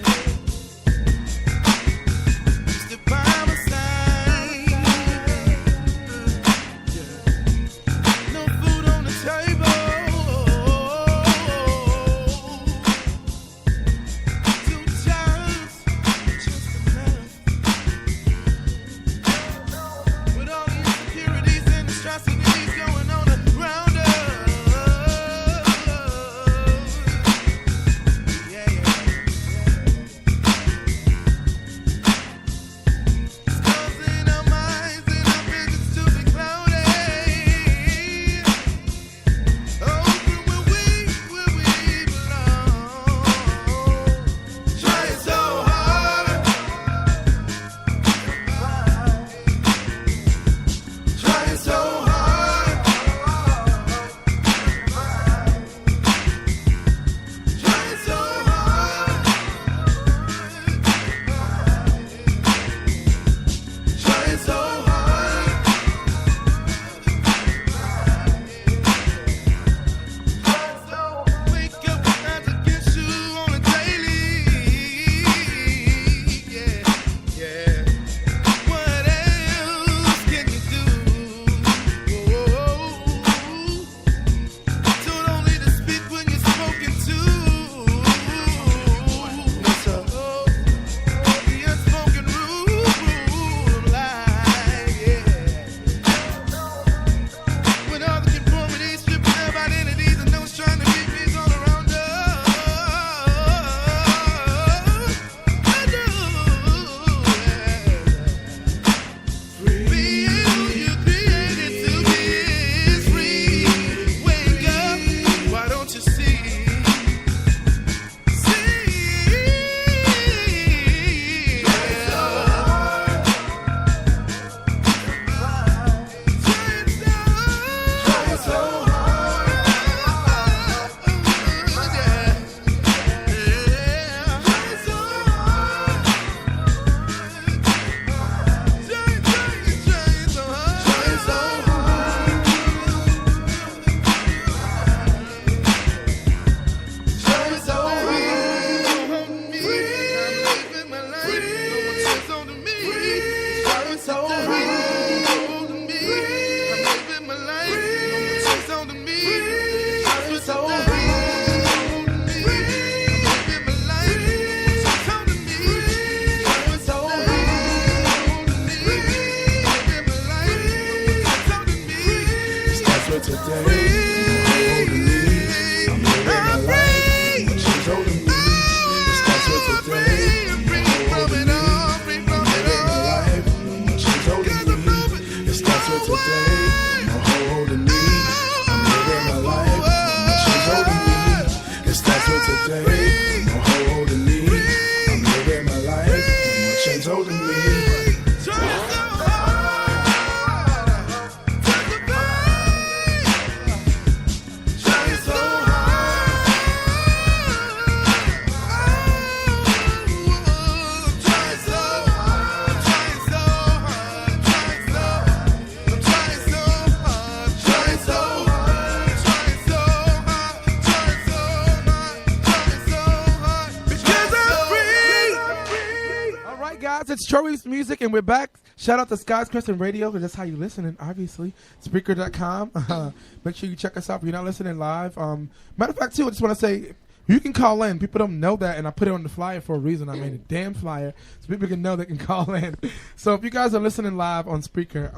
[SPEAKER 1] guys, it's Troy's Music, and we're back. Shout out to Sky's Crescent Radio, because that's how you listening, obviously. Spreaker.com. Make sure you check us out if you're not listening live. Matter of fact, too, I just want to say, you can call in. People don't know that, and I put it on the flyer for a reason. I made a damn flyer so people can know they can call in. So if you guys are listening live on Spreaker,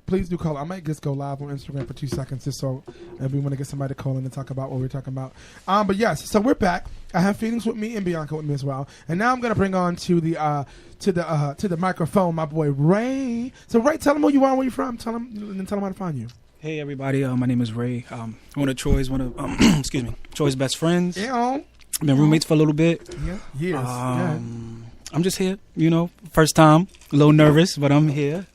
[SPEAKER 1] please do call. I might just go live on Instagram for 2 seconds just so if we want to get somebody to call in and talk about what we're talking about. But yes, so we're back. I have Phoenix with me and Bianca with me as well. And now I'm gonna bring on to the microphone my boy Ray. So Ray, tell them who you are, where you from. Tell them how to find you.
[SPEAKER 5] Hey everybody, my name is Ray. One of Troy's Troy's best friends.
[SPEAKER 1] Yeah.
[SPEAKER 5] I've been roommates for a little bit.
[SPEAKER 1] Yeah. Yes.
[SPEAKER 5] I'm just here, first time, a little nervous, but I'm here.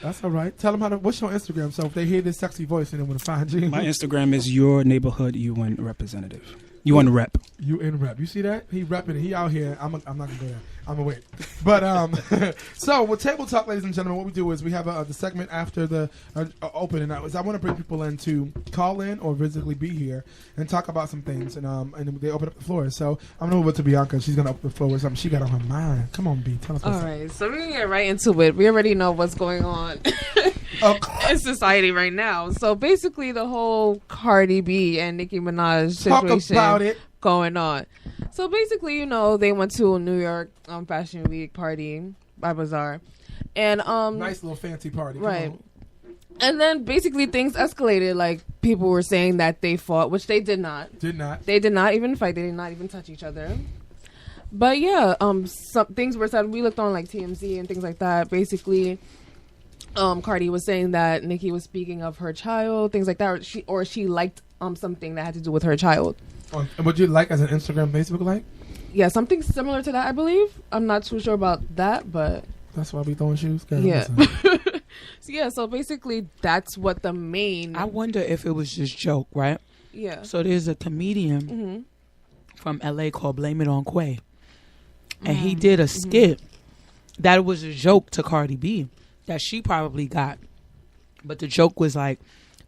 [SPEAKER 1] That's all right. Tell them what's your Instagram, so if they hear this sexy voice and they want to find you.
[SPEAKER 5] My Instagram is your neighborhood UN representative. UN rep.
[SPEAKER 1] UN rep. You see that? He repping it. He out here. I'm not gonna go there. I'm gonna wait. But so with Table Talk, ladies and gentlemen, what we do is we have the segment after the open, and I want to bring people in to call in or physically be here and talk about some things, and they open up the floor. So I'm gonna move it to Bianca. She's gonna open the floor with something she got on her mind. Come on, B. Tell us.
[SPEAKER 3] All right, so we're gonna get right into it. We already know what's going on in society right now. So basically, the whole Cardi B and Nicki Minaj situation
[SPEAKER 1] about it.
[SPEAKER 3] going on. So basically, they went to a New York Fashion Week party by Bazaar, and
[SPEAKER 1] nice little fancy party,
[SPEAKER 3] right? And then basically things escalated. Like people were saying that they fought, which they did not. They did not even fight. They did not even touch each other. But yeah, some things were said. We looked on like TMZ and things like that. Basically, Cardi was saying that Nicki was speaking of her child, things like that, or she liked something that had to do with her child.
[SPEAKER 1] And would you like as an Instagram, Facebook like?
[SPEAKER 3] Yeah, something similar to that, I believe. I'm not too sure about that, but
[SPEAKER 1] that's why we throwing shoes.
[SPEAKER 3] Yeah. So basically, that's what the main.
[SPEAKER 2] I wonder if it was just joke, right?
[SPEAKER 3] Yeah.
[SPEAKER 2] So there's a comedian from LA called Blame It on Quay, and he did a skit that was a joke to Cardi B that she probably got, but the joke was like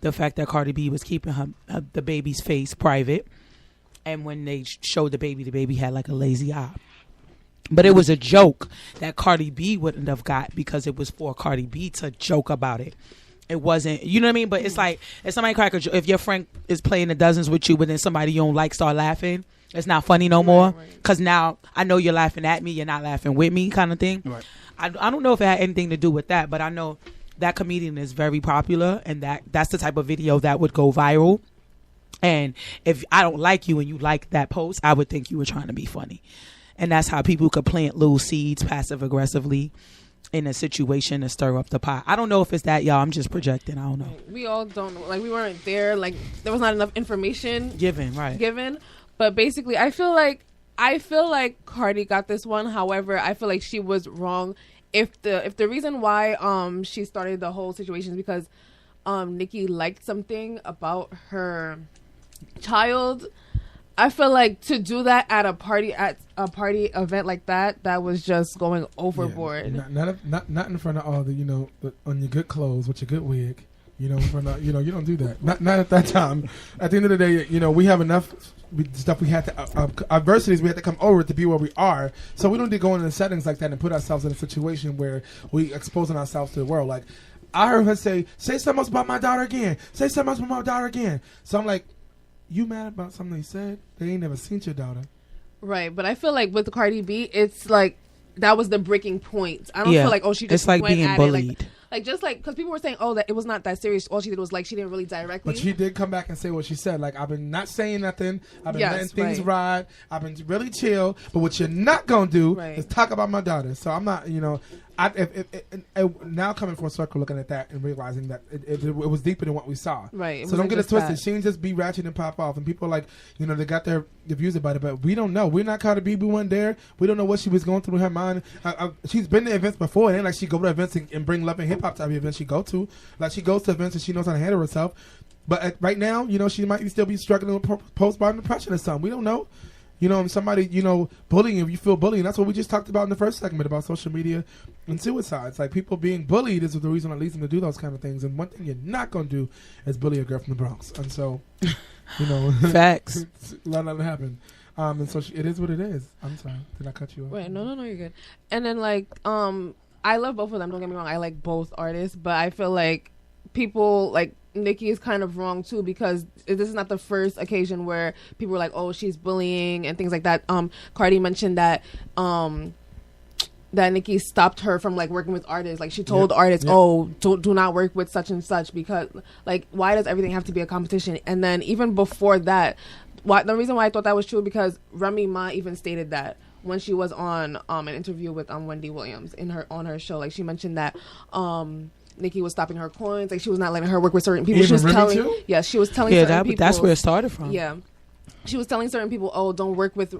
[SPEAKER 2] the fact that Cardi B was keeping the baby's face private. And when they showed the baby had like a lazy eye. But it was a joke that Cardi B wouldn't have got because it was for Cardi B to joke about it. It wasn't, you know what I mean? But it's like, if somebody crack a joke, if your friend is playing the dozens with you, but then somebody you don't like start laughing, it's not funny no more. Because now I know you're laughing at me, you're not laughing with me kind of thing. Right. I don't know if it had anything to do with that, but I know that comedian is very popular, and that's the type of video that would go viral. And if I don't like you and you like that post, I would think you were trying to be funny. And that's how people could plant little seeds passive aggressively in a situation to stir up the pot. I don't know if it's that, y'all. I'm just projecting. I don't know.
[SPEAKER 3] We all don't know. Like, we weren't there. Like, there was not enough information
[SPEAKER 2] given.
[SPEAKER 3] But basically, I feel like Cardi got this one. However, I feel like she was wrong. If the reason why she started the whole situation is because Nicki liked something about her child, I feel like to do that at a party event like that was just going overboard.
[SPEAKER 1] Yeah, not in front of all the on your good clothes with your good wig, in front of, you don't do that. Not at that time. At the end of the day, we have enough stuff we had to adversities we had to come over to be where we are. So we don't need to go into settings like that and put ourselves in a situation where we exposing ourselves to the world. Like I heard her say something about my daughter again. Say something about my daughter again. So I'm like, you mad about something they said? They ain't never seen your daughter.
[SPEAKER 3] Right, but I feel like with the Cardi B, it's like that was the breaking point. I don't feel like, she just
[SPEAKER 2] it's like
[SPEAKER 3] went
[SPEAKER 2] being
[SPEAKER 3] at
[SPEAKER 2] bullied.
[SPEAKER 3] It. Like just like, because people were saying, that it was not that serious. All she did was like, she didn't really directly.
[SPEAKER 1] But she did come back and say what she said. Like, I've been not saying nothing. I've been letting things ride. I've been really chill. But what you're not going to do is talk about my daughter. So I'm not, now coming full circle, looking at that and realizing that it was deeper than what we saw.
[SPEAKER 3] Right.
[SPEAKER 1] So don't get it twisted. She didn't just be ratchet and pop off. And people are like, they got their views about it, but we don't know. We're not Cardi B. We weren't there. We don't know what she was going through in her mind. She's been to events before. It ain't like she go to events and bring love and hip hop type of events she go to. Like she goes to events and she knows how to handle herself. But right now, she might still be struggling with postpartum depression or something. We don't know. Somebody, bullying you, you feel bullied. And that's what we just talked about in the first segment about social media and suicides. Like, people being bullied is the reason that leads them to do those kind of things. And one thing you're not going to do is bully a girl from the Bronx. And so,
[SPEAKER 2] Facts.
[SPEAKER 1] Let that happen. And so it is what it is. I'm sorry, did I cut you off?
[SPEAKER 3] Wait, no, you're good. And then like, I love both of them. Don't get me wrong. I like both artists, but I feel like people like Nicki is kind of wrong too, because this is not the first occasion where people were like, oh, she's bullying and things like that. Cardi mentioned that that Nicki stopped her from like working with artists. Like she told artists, oh, do not work with such and such, because like, why does everything have to be a competition? And then even before that, the reason why I thought that was true, because Remy Ma even stated that when she was on an interview with Wendy Williams on her show. Like she mentioned that Nicki was stopping her coins, like she was not letting her work with certain people.
[SPEAKER 1] Even
[SPEAKER 3] she was telling she was telling certain people,
[SPEAKER 2] that's where it started from.
[SPEAKER 3] Yeah. She was telling certain people, oh, don't work with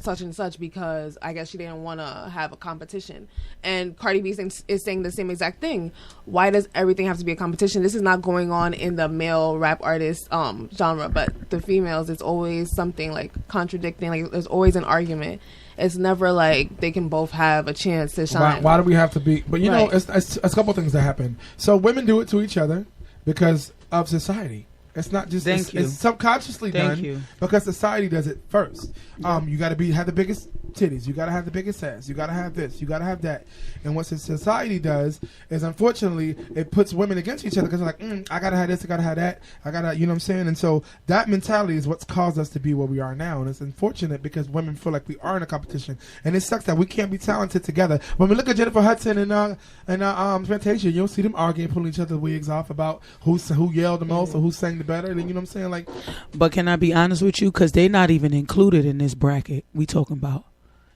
[SPEAKER 3] such and such, because I guess she didn't want to have a competition. And Cardi B is saying the same exact thing. Why does everything have to be a competition? This is not going on in the male rap artist genre, but the females, it's always something like contradicting. Like there's always an argument. It's never like they can both have a chance to shine.
[SPEAKER 1] Why do we have to be? But you know, it's a couple things that happen. So women do it to each other because of society. It's not just it's subconsciously done because society does it first. You got to have the biggest titties. You got to have the biggest ass. You got to have this. You got to have that. And what society does is, unfortunately, it puts women against each other because they're like, I got to have this. I got to have that. I got to, you know what I'm saying? And so that mentality is what's caused us to be where we are now. And it's unfortunate because women feel like we are in a competition. And it sucks that we can't be talented together. When we look at Jennifer Hudson and Fantasia, you'll see them arguing, pulling each other's wigs off about who yelled the most or who sang the better. And you know what I'm saying? Like,
[SPEAKER 2] but can I be honest with you? Because they're not even included in this bracket we talking about.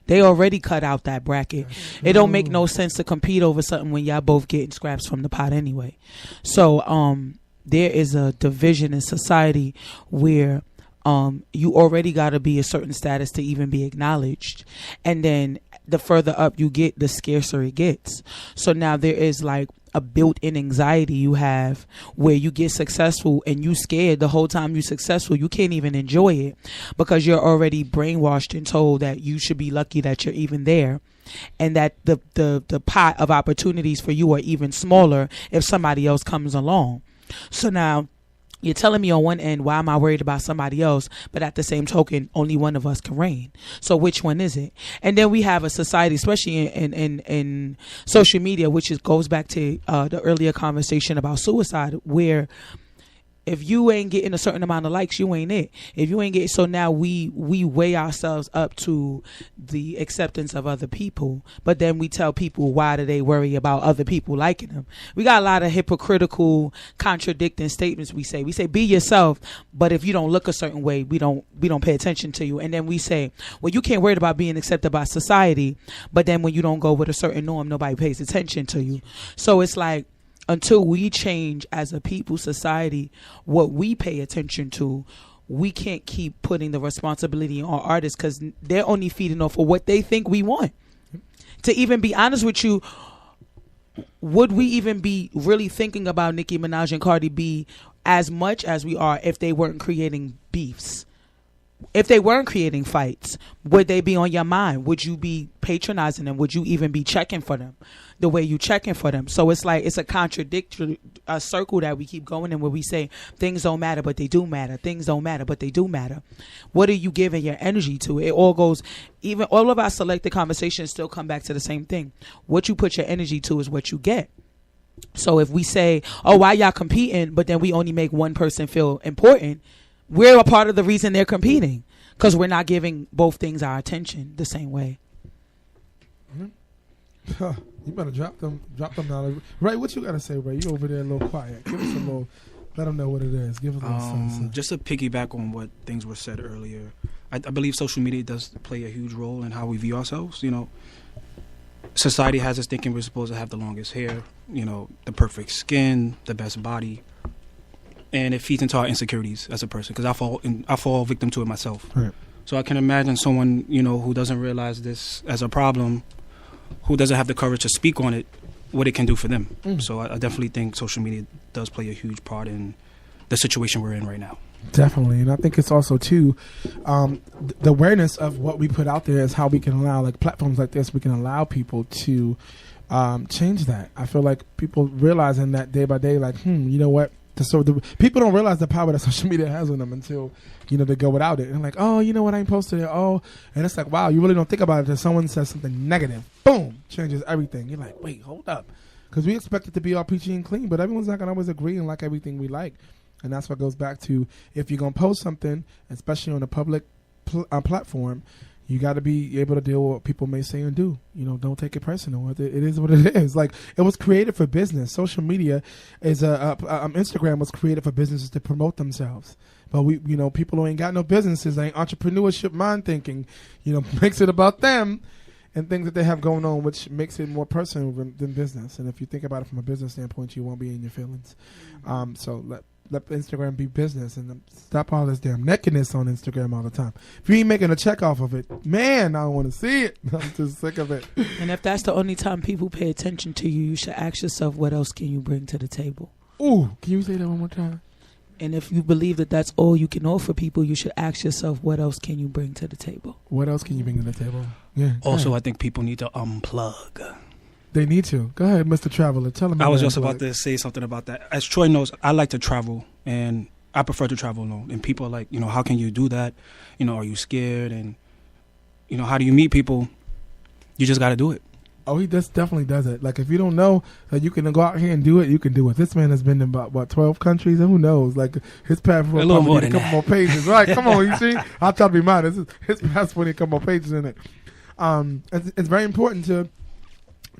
[SPEAKER 2] They already cut out that bracket. It don't make no sense to compete over something when y'all both getting scraps from the pot anyway. So there is a division in society where you already got to be a certain status to even be acknowledged. And then the further up you get, the scarcer it gets. So now there is like a built-in anxiety you have where you get successful and you scared the whole time you successful. You can't even enjoy it because you're already brainwashed and told that you should be lucky that you're even there, and that the pot of opportunities for you are even smaller if somebody else comes along. So now you're telling me on one end, why am I worried about somebody else? But at the same token, only one of us can reign. So which one is it? And then we have a society, especially in social media, which goes back to the earlier conversation about suicide, where if you ain't getting a certain amount of likes, you ain't it. If you ain't getting, so now we weigh ourselves up to the acceptance of other people, but then we tell people, why do they worry about other people liking them? We got a lot of hypocritical, contradicting statements. We say be yourself, but if you don't look a certain way, we don't pay attention to you. And then we say, well, you can't worry about being accepted by society, but then when you don't go with a certain norm, nobody pays attention to you. So it's like, until we change as a people, society, what we pay attention to, we can't keep putting the responsibility on artists because they're only feeding off of what they think we want. To even be honest with you, would we even be really thinking about Nicki Minaj and Cardi B as much as we are if they weren't creating beefs? If they weren't creating fights, would they be on your mind? Would you be patronizing them? Would you even be checking for them the way you checking for them? So it's like, it's a contradictory circle that we keep going in, where we say things don't matter, but they do matter. Things don't matter, but they do matter. What are you giving your energy to? It all goes, even all of our selected conversations still come back to the same thing. What you put your energy to is what you get. So if we say, oh, why y'all competing, but then we only make one person feel important, we're a part of the reason they're competing because we're not giving both things our attention the same way.
[SPEAKER 1] You better drop them now. Ray, what you got to say, Ray? You over there a little quiet. Give us a little, let them know what it is. Give us a little something.
[SPEAKER 5] Just to piggyback on what things were said earlier, I believe social media does play a huge role in how we view ourselves. You know, society has us thinking we're supposed to have the longest hair, you know, the perfect skin, the best body. And it feeds into our insecurities as a person, because I fall victim to it myself.
[SPEAKER 1] Right.
[SPEAKER 5] So I can imagine someone, you know, who doesn't realize this as a problem, who doesn't have the courage to speak on it, what it can do for them. So I definitely think social media does play a huge part in the situation we're in right now.
[SPEAKER 1] Definitely. And I think it's also, too, the awareness of what we put out there is how we can allow, like platforms like this, we can allow people to change that. I feel like people realizing that day by day, like, you know what? So the people don't realize the power that social media has on them until, they go without it. And like, oh, you know what, I ain't posted it. Oh, and it's like, wow, you really don't think about it. If someone says something negative, boom, changes everything. You're like, wait, hold up. Because we expect it to be all peachy and clean, but everyone's not going to always agree and like everything we like. And that's what goes back to, if you're going to post something, especially on a public platform, you got to be able to deal with what people may say and do. Don't take it personal. It is what it is. Like, it was created for business. Social media is Instagram was created for businesses to promote themselves. But people who ain't got no businesses, ain't entrepreneurship mind thinking, makes it about them and things that they have going on, which makes it more personal than business. And if you think about it from a business standpoint, you won't be in your feelings. So let Instagram be business and stop all this damn nakedness on Instagram all the time. If you ain't making a check off of it, man, I don't want to see it. I'm just sick of it.
[SPEAKER 2] And if that's the only time people pay attention to you, you should ask yourself, what else can you bring to the table?
[SPEAKER 1] Ooh, can you say that one more time?
[SPEAKER 2] And if you believe that that's all you can offer people, you should ask yourself, what else can you bring to the table?
[SPEAKER 1] What else can you bring to the table? Yeah.
[SPEAKER 5] Also, I think people need to unplug.
[SPEAKER 1] They need to. Go ahead, Mr. Traveler. Tell them.
[SPEAKER 5] I was just about to say something about that. As Troy knows, I like to travel, and I prefer to travel alone. And people are like, how can you do that? Are you scared? And, how do you meet people? You just got to do it.
[SPEAKER 1] Oh, he definitely does it. Like, if you don't know that you can go out here and do it, you can do it. This man has been in about 12 countries, and who knows? Like, his passport probably need a couple more pages. Right, come on, you see? I'll try to be modest. His passport need a couple more pages in it. It's very important to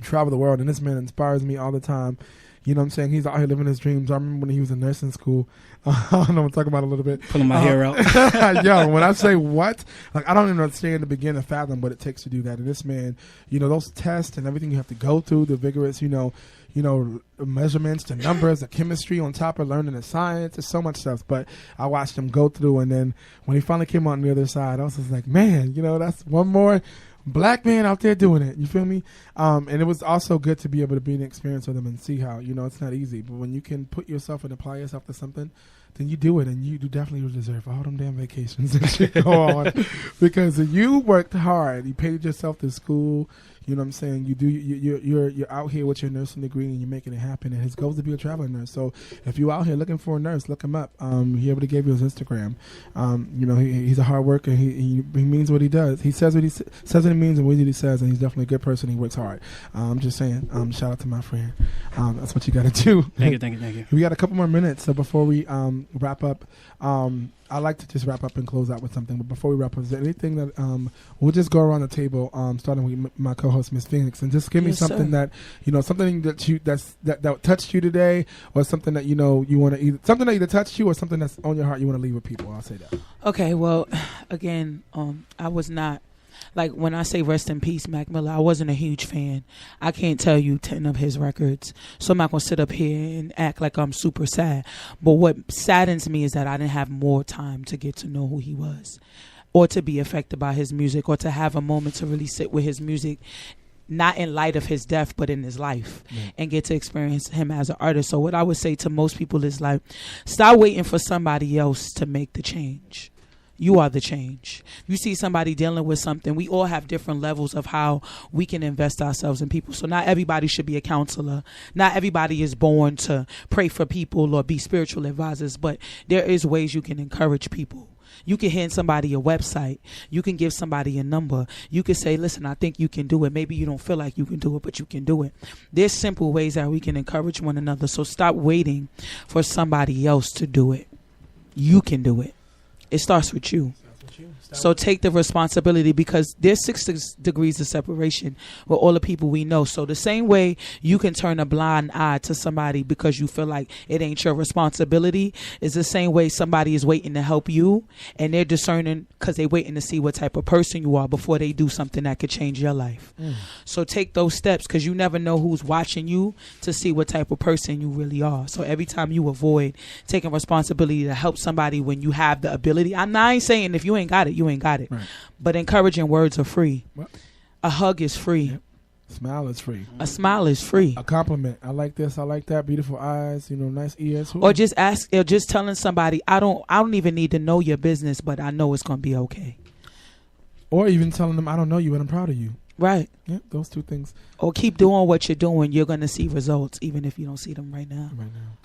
[SPEAKER 1] travel the world, and this man inspires me all the time. You know what I'm saying? He's out here living his dreams. I remember when he was in nursing school. I don't know what I'm talking about a little bit.
[SPEAKER 5] Pulling my hair out.
[SPEAKER 1] Yo, when I say what, like, I don't even understand to begin to fathom what it takes to do that. And this man, those tests and everything you have to go through, the vigorous, measurements, the numbers, the chemistry on top of learning the science. There's so much stuff. But I watched him go through, and then when he finally came on the other side, I was just like, man, that's one more black man out there doing it. You feel me? And it was also good to be able to be an experience with them and see how, it's not easy. But when you can put yourself and apply yourself to something, then you do it, and you do definitely deserve all them damn vacations and shit go on. Because you worked hard. You paid yourself to school. You know what I'm saying? You're out here with your nursing degree, and you're making it happen. And his goal is to be a traveling nurse. So if you're out here looking for a nurse, look him up. He already gave you his Instagram. He's a hard worker. He means what he does. He says what he says what he means and what he says, and he's definitely a good person. He works hard. I'm just saying. Shout out to my friend. That's what you got to do.
[SPEAKER 5] Thank you.
[SPEAKER 1] We got a couple more minutes, so before we wrap up, I like to just wrap up and close out with something. But before we wrap up, is there anything that we'll just go around the table, starting with my co-host Miss Phoenix, and just give me something that something that touched you today, or something that you want to something that either touched you or something that's on your heart you want to leave with people. I'll say that.
[SPEAKER 2] Okay, well, again, I was not. Like, when I say rest in peace, Mac Miller, I wasn't a huge fan. I can't tell you 10 of his records, so I'm not going to sit up here and act like I'm super sad. But what saddens me is that I didn't have more time to get to know who he was, or to be affected by his music, or to have a moment to really sit with his music, not in light of his death, but in his life, and get to experience him as an artist. So what I would say to most people is, like, stop waiting for somebody else to make the change. You are the change. You see somebody dealing with something. We all have different levels of how we can invest ourselves in people. So not everybody should be a counselor. Not everybody is born to pray for people or be spiritual advisors, but there is ways you can encourage people. You can hand somebody a website. You can give somebody a number. You can say, listen, I think you can do it. Maybe you don't feel like you can do it, but you can do it. There's simple ways that we can encourage one another. So stop waiting for somebody else to do it. You can do it. It starts with you. So take the responsibility, because there's 6 degrees of separation with all the people we know. So the same way you can turn a blind eye to somebody because you feel like it ain't your responsibility is the same way somebody is waiting to help you, and they're discerning because they're waiting to see what type of person you are before they do something that could change your life. So take those steps, because you never know who's watching you to see what type of person you really are. So every time you avoid taking responsibility to help somebody when you have the ability, I ain't saying if you ain't got it, you ain't got it. Right. But encouraging words are free. What? A hug is free.
[SPEAKER 1] Yep. Smile is free.
[SPEAKER 2] A smile is free.
[SPEAKER 1] A compliment. I like this. I like that. Beautiful eyes. Nice ears.
[SPEAKER 2] Or just telling somebody, I don't even need to know your business, but I know it's gonna be okay.
[SPEAKER 1] Or even telling them, I don't know you, but I'm proud of you.
[SPEAKER 2] Right.
[SPEAKER 1] Yeah, those 2 things.
[SPEAKER 2] Or keep doing what you're doing. You're gonna see results, even if you don't see them right now.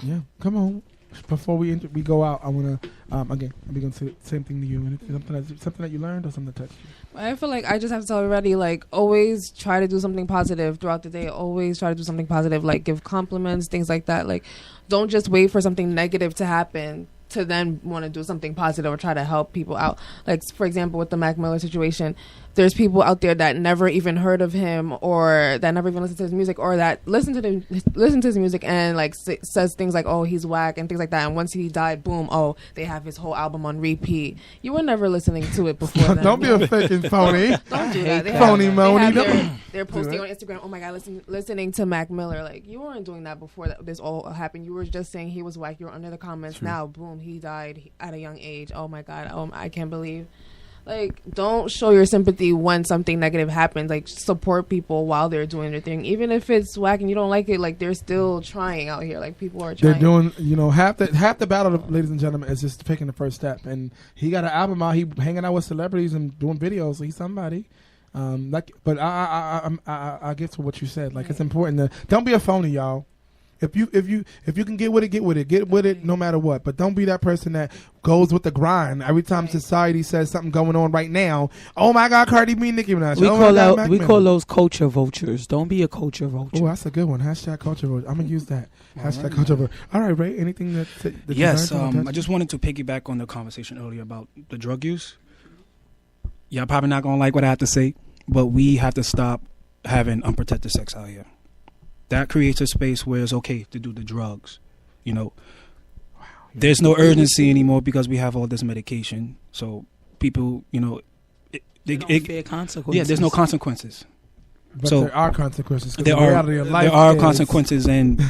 [SPEAKER 1] Yeah. Come on. before we go out, I want to again. I'm going to say the same thing to you. And something that you learned or something that touched you.
[SPEAKER 3] I feel like I just have to tell everybody, like, always try to do something positive throughout the day. Always try to do something positive, like give compliments, things like that. Like, don't just wait for something negative to happen to then want to do something positive or try to help people out. Like, for example, with the Mac Miller situation, there's people out there that never even heard of him or that never even listened to his music or that listen to his music and like says things like, oh, he's whack and things like that. And once he died, boom, oh, they have his whole album on repeat. You were never listening to it before.
[SPEAKER 1] Don't be a fucking phony.
[SPEAKER 3] Don't do that.
[SPEAKER 1] Phony Moni.
[SPEAKER 3] They're posting on Instagram, oh my God, listening to Mac Miller. Like, you weren't doing that before this all happened. You were just saying he was whack. You were under the comments. True. Now, boom, he died at a young age. Oh my God. I can't believe. Like, don't show your sympathy when something negative happens. Like, support people while they're doing their thing. Even if it's whack and you don't like it, like, they're still trying out here. Like, people are trying.
[SPEAKER 1] They're doing, half the battle, ladies and gentlemen, is just taking the first step. And he got an album out. He hanging out with celebrities and doing videos. So he's somebody. But I get to what you said. Like, it's important to don't be a phony, y'all. If you can get with it no matter what. But don't be that person that goes with the grind. Every time society says something going on right now, oh my God, Cardi B, Nicki Minaj.
[SPEAKER 2] We call those culture vultures. Don't be a culture vulture.
[SPEAKER 1] Oh, that's a good one. #culture vulture. I'm gonna use that. #culture vulture. All right, Ray. Anything that
[SPEAKER 5] yes. I just wanted to piggyback on the conversation earlier about the drug use. Y'all probably not gonna like what I have to say, but we have to stop having unprotected sex out here. That creates a space where it's okay to do the drugs. There's no urgency anymore because we have all this medication. So people,
[SPEAKER 2] fair consequences.
[SPEAKER 5] Yeah, there's no consequences.
[SPEAKER 1] But so there are consequences.
[SPEAKER 5] There are consequences, and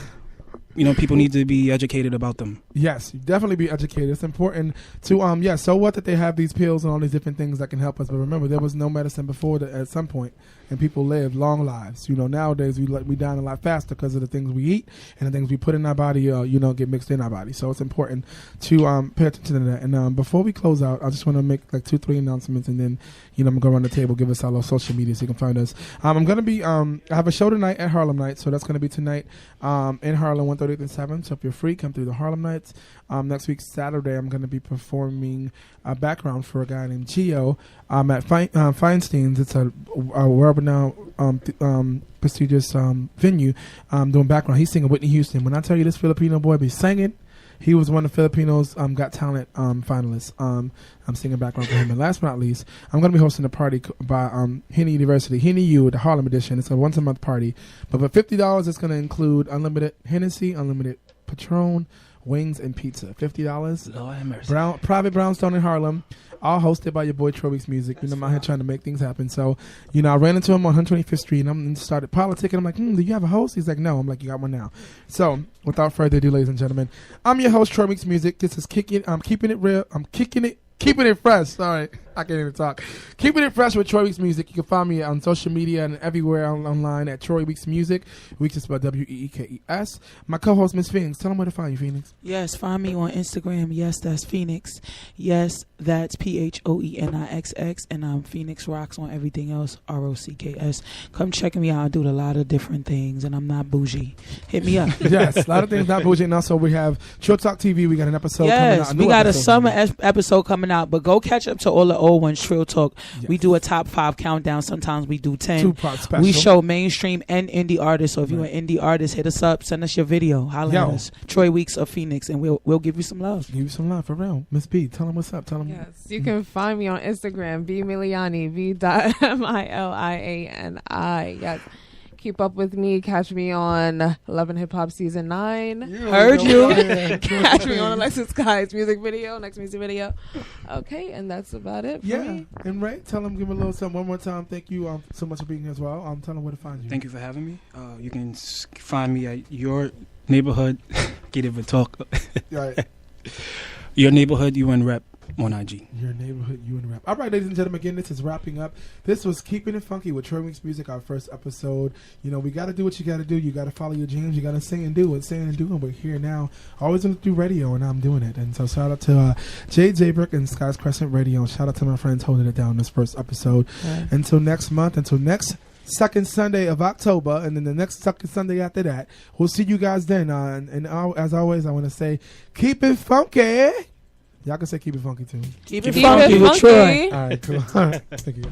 [SPEAKER 5] people need to be educated about them.
[SPEAKER 1] Yes, definitely be educated. It's important to so what that they have these pills and all these different things that can help us. But remember, there was no medicine before that at some point, and people lived long lives. Nowadays we die a lot faster because of the things we eat and the things we put in our body. Get mixed in our body. So it's important to pay attention to that. And before we close out, I just want to make like 2-3 announcements, and then I'm gonna go around the table, give us all our social media so you can find us. I'm gonna be I have a show tonight at Harlem Nights, so that's gonna be tonight in Harlem, 138th and 7th. So if you're free, come through the Harlem Nights. Next week Saturday, I'm gonna be performing a background for a guy named Gio at Feinstein's. It's a world-renowned prestigious venue. Doing background. He's singing Whitney Houston. When I tell you this Filipino boy be singing, he was one of Filipinos Got Talent finalists. I'm singing background for him. And last but not least, I'm going to be hosting a party by Henny University, Henny U, the Harlem edition. It's a once-a-month party. But for $50, it's going to include unlimited Hennessy, unlimited Patron, wings, and pizza. $50.
[SPEAKER 2] Lord have mercy.
[SPEAKER 1] Private Brownstone in Harlem. All hosted by your boy Troy Weeks Music. I'm out here trying to make things happen. So, I ran into him on 125th Street and started politicking. I'm like, do you have a host? He's like, no. I'm like, you got one now. So, without further ado, ladies and gentlemen, I'm your host, Troy Weeks Music. This is I'm keeping it real. I'm keeping it fresh. Sorry, I can't even talk. Keeping it fresh with Troy Weeks Music. You can find me on social media and everywhere online at Troy Weeks Music. Weeks is spelled Weekes. My co-host, Miss Phoenix. Tell them where to find you, Phoenix.
[SPEAKER 2] Yes, find me on Instagram. Yes, that's Phoenix. Yes, that's PHOENIXX. And Phoenix Rocks on everything else. ROCKS. Come check me out. I do a lot of different things, and I'm not bougie. Hit me up.
[SPEAKER 1] Yes, a lot of things not bougie. And also, we have Chill Talk TV. We got an episode coming out.
[SPEAKER 2] We got a summer episode coming out. But go catch up to all the old ones. Trill Talk. Yes. We do a top 5 countdown. Sometimes we do 10.
[SPEAKER 1] Tupac special.
[SPEAKER 2] We show mainstream and indie artists. So if you're an indie artist, hit us up. Send us your video. Holla at us. Troy Weeks of Phoenix, and we'll give you some love.
[SPEAKER 1] Give you some love for real. Miss B, tell them what's up. Tell them.
[SPEAKER 3] Yes, you can find me on Instagram. B Miliani. V.Miliani. Yes. Keep up with me. Catch me on Love and Hip Hop Season 9.
[SPEAKER 2] Heard you.
[SPEAKER 3] Catch me on Alexis Sky's music video, next music video. Okay, and that's about it for me.
[SPEAKER 1] And Ray, tell them, give them a little something one more time. Thank you so much for being here as well. Tell them where to find you.
[SPEAKER 5] Thank you for having me. You can find me at your neighborhood. Get it, talk.
[SPEAKER 1] Right.
[SPEAKER 5] Your neighborhood, UN Rep. On IG.
[SPEAKER 1] Your neighborhood, UN Rap. All right, ladies and gentlemen, again, this is wrapping up. This was Keeping It Funky with Troy Weeks Music, our first episode. We got to do what you got to do. You got to follow your dreams. You got to sing and do what saying and doing. We're here now. Always going to do radio, and I'm doing it. And so shout out to JJ Brick and Sky's Crescent Radio. Shout out to my friends holding it down this first episode. Until next month, until next second Sunday of October, and then the next second Sunday after that. We'll see you guys then. And as always, I want to say, keep it funky. Y'all can say keep it funky too.
[SPEAKER 2] Keep it funky with Troy.
[SPEAKER 1] All right, cool. All right, thank you.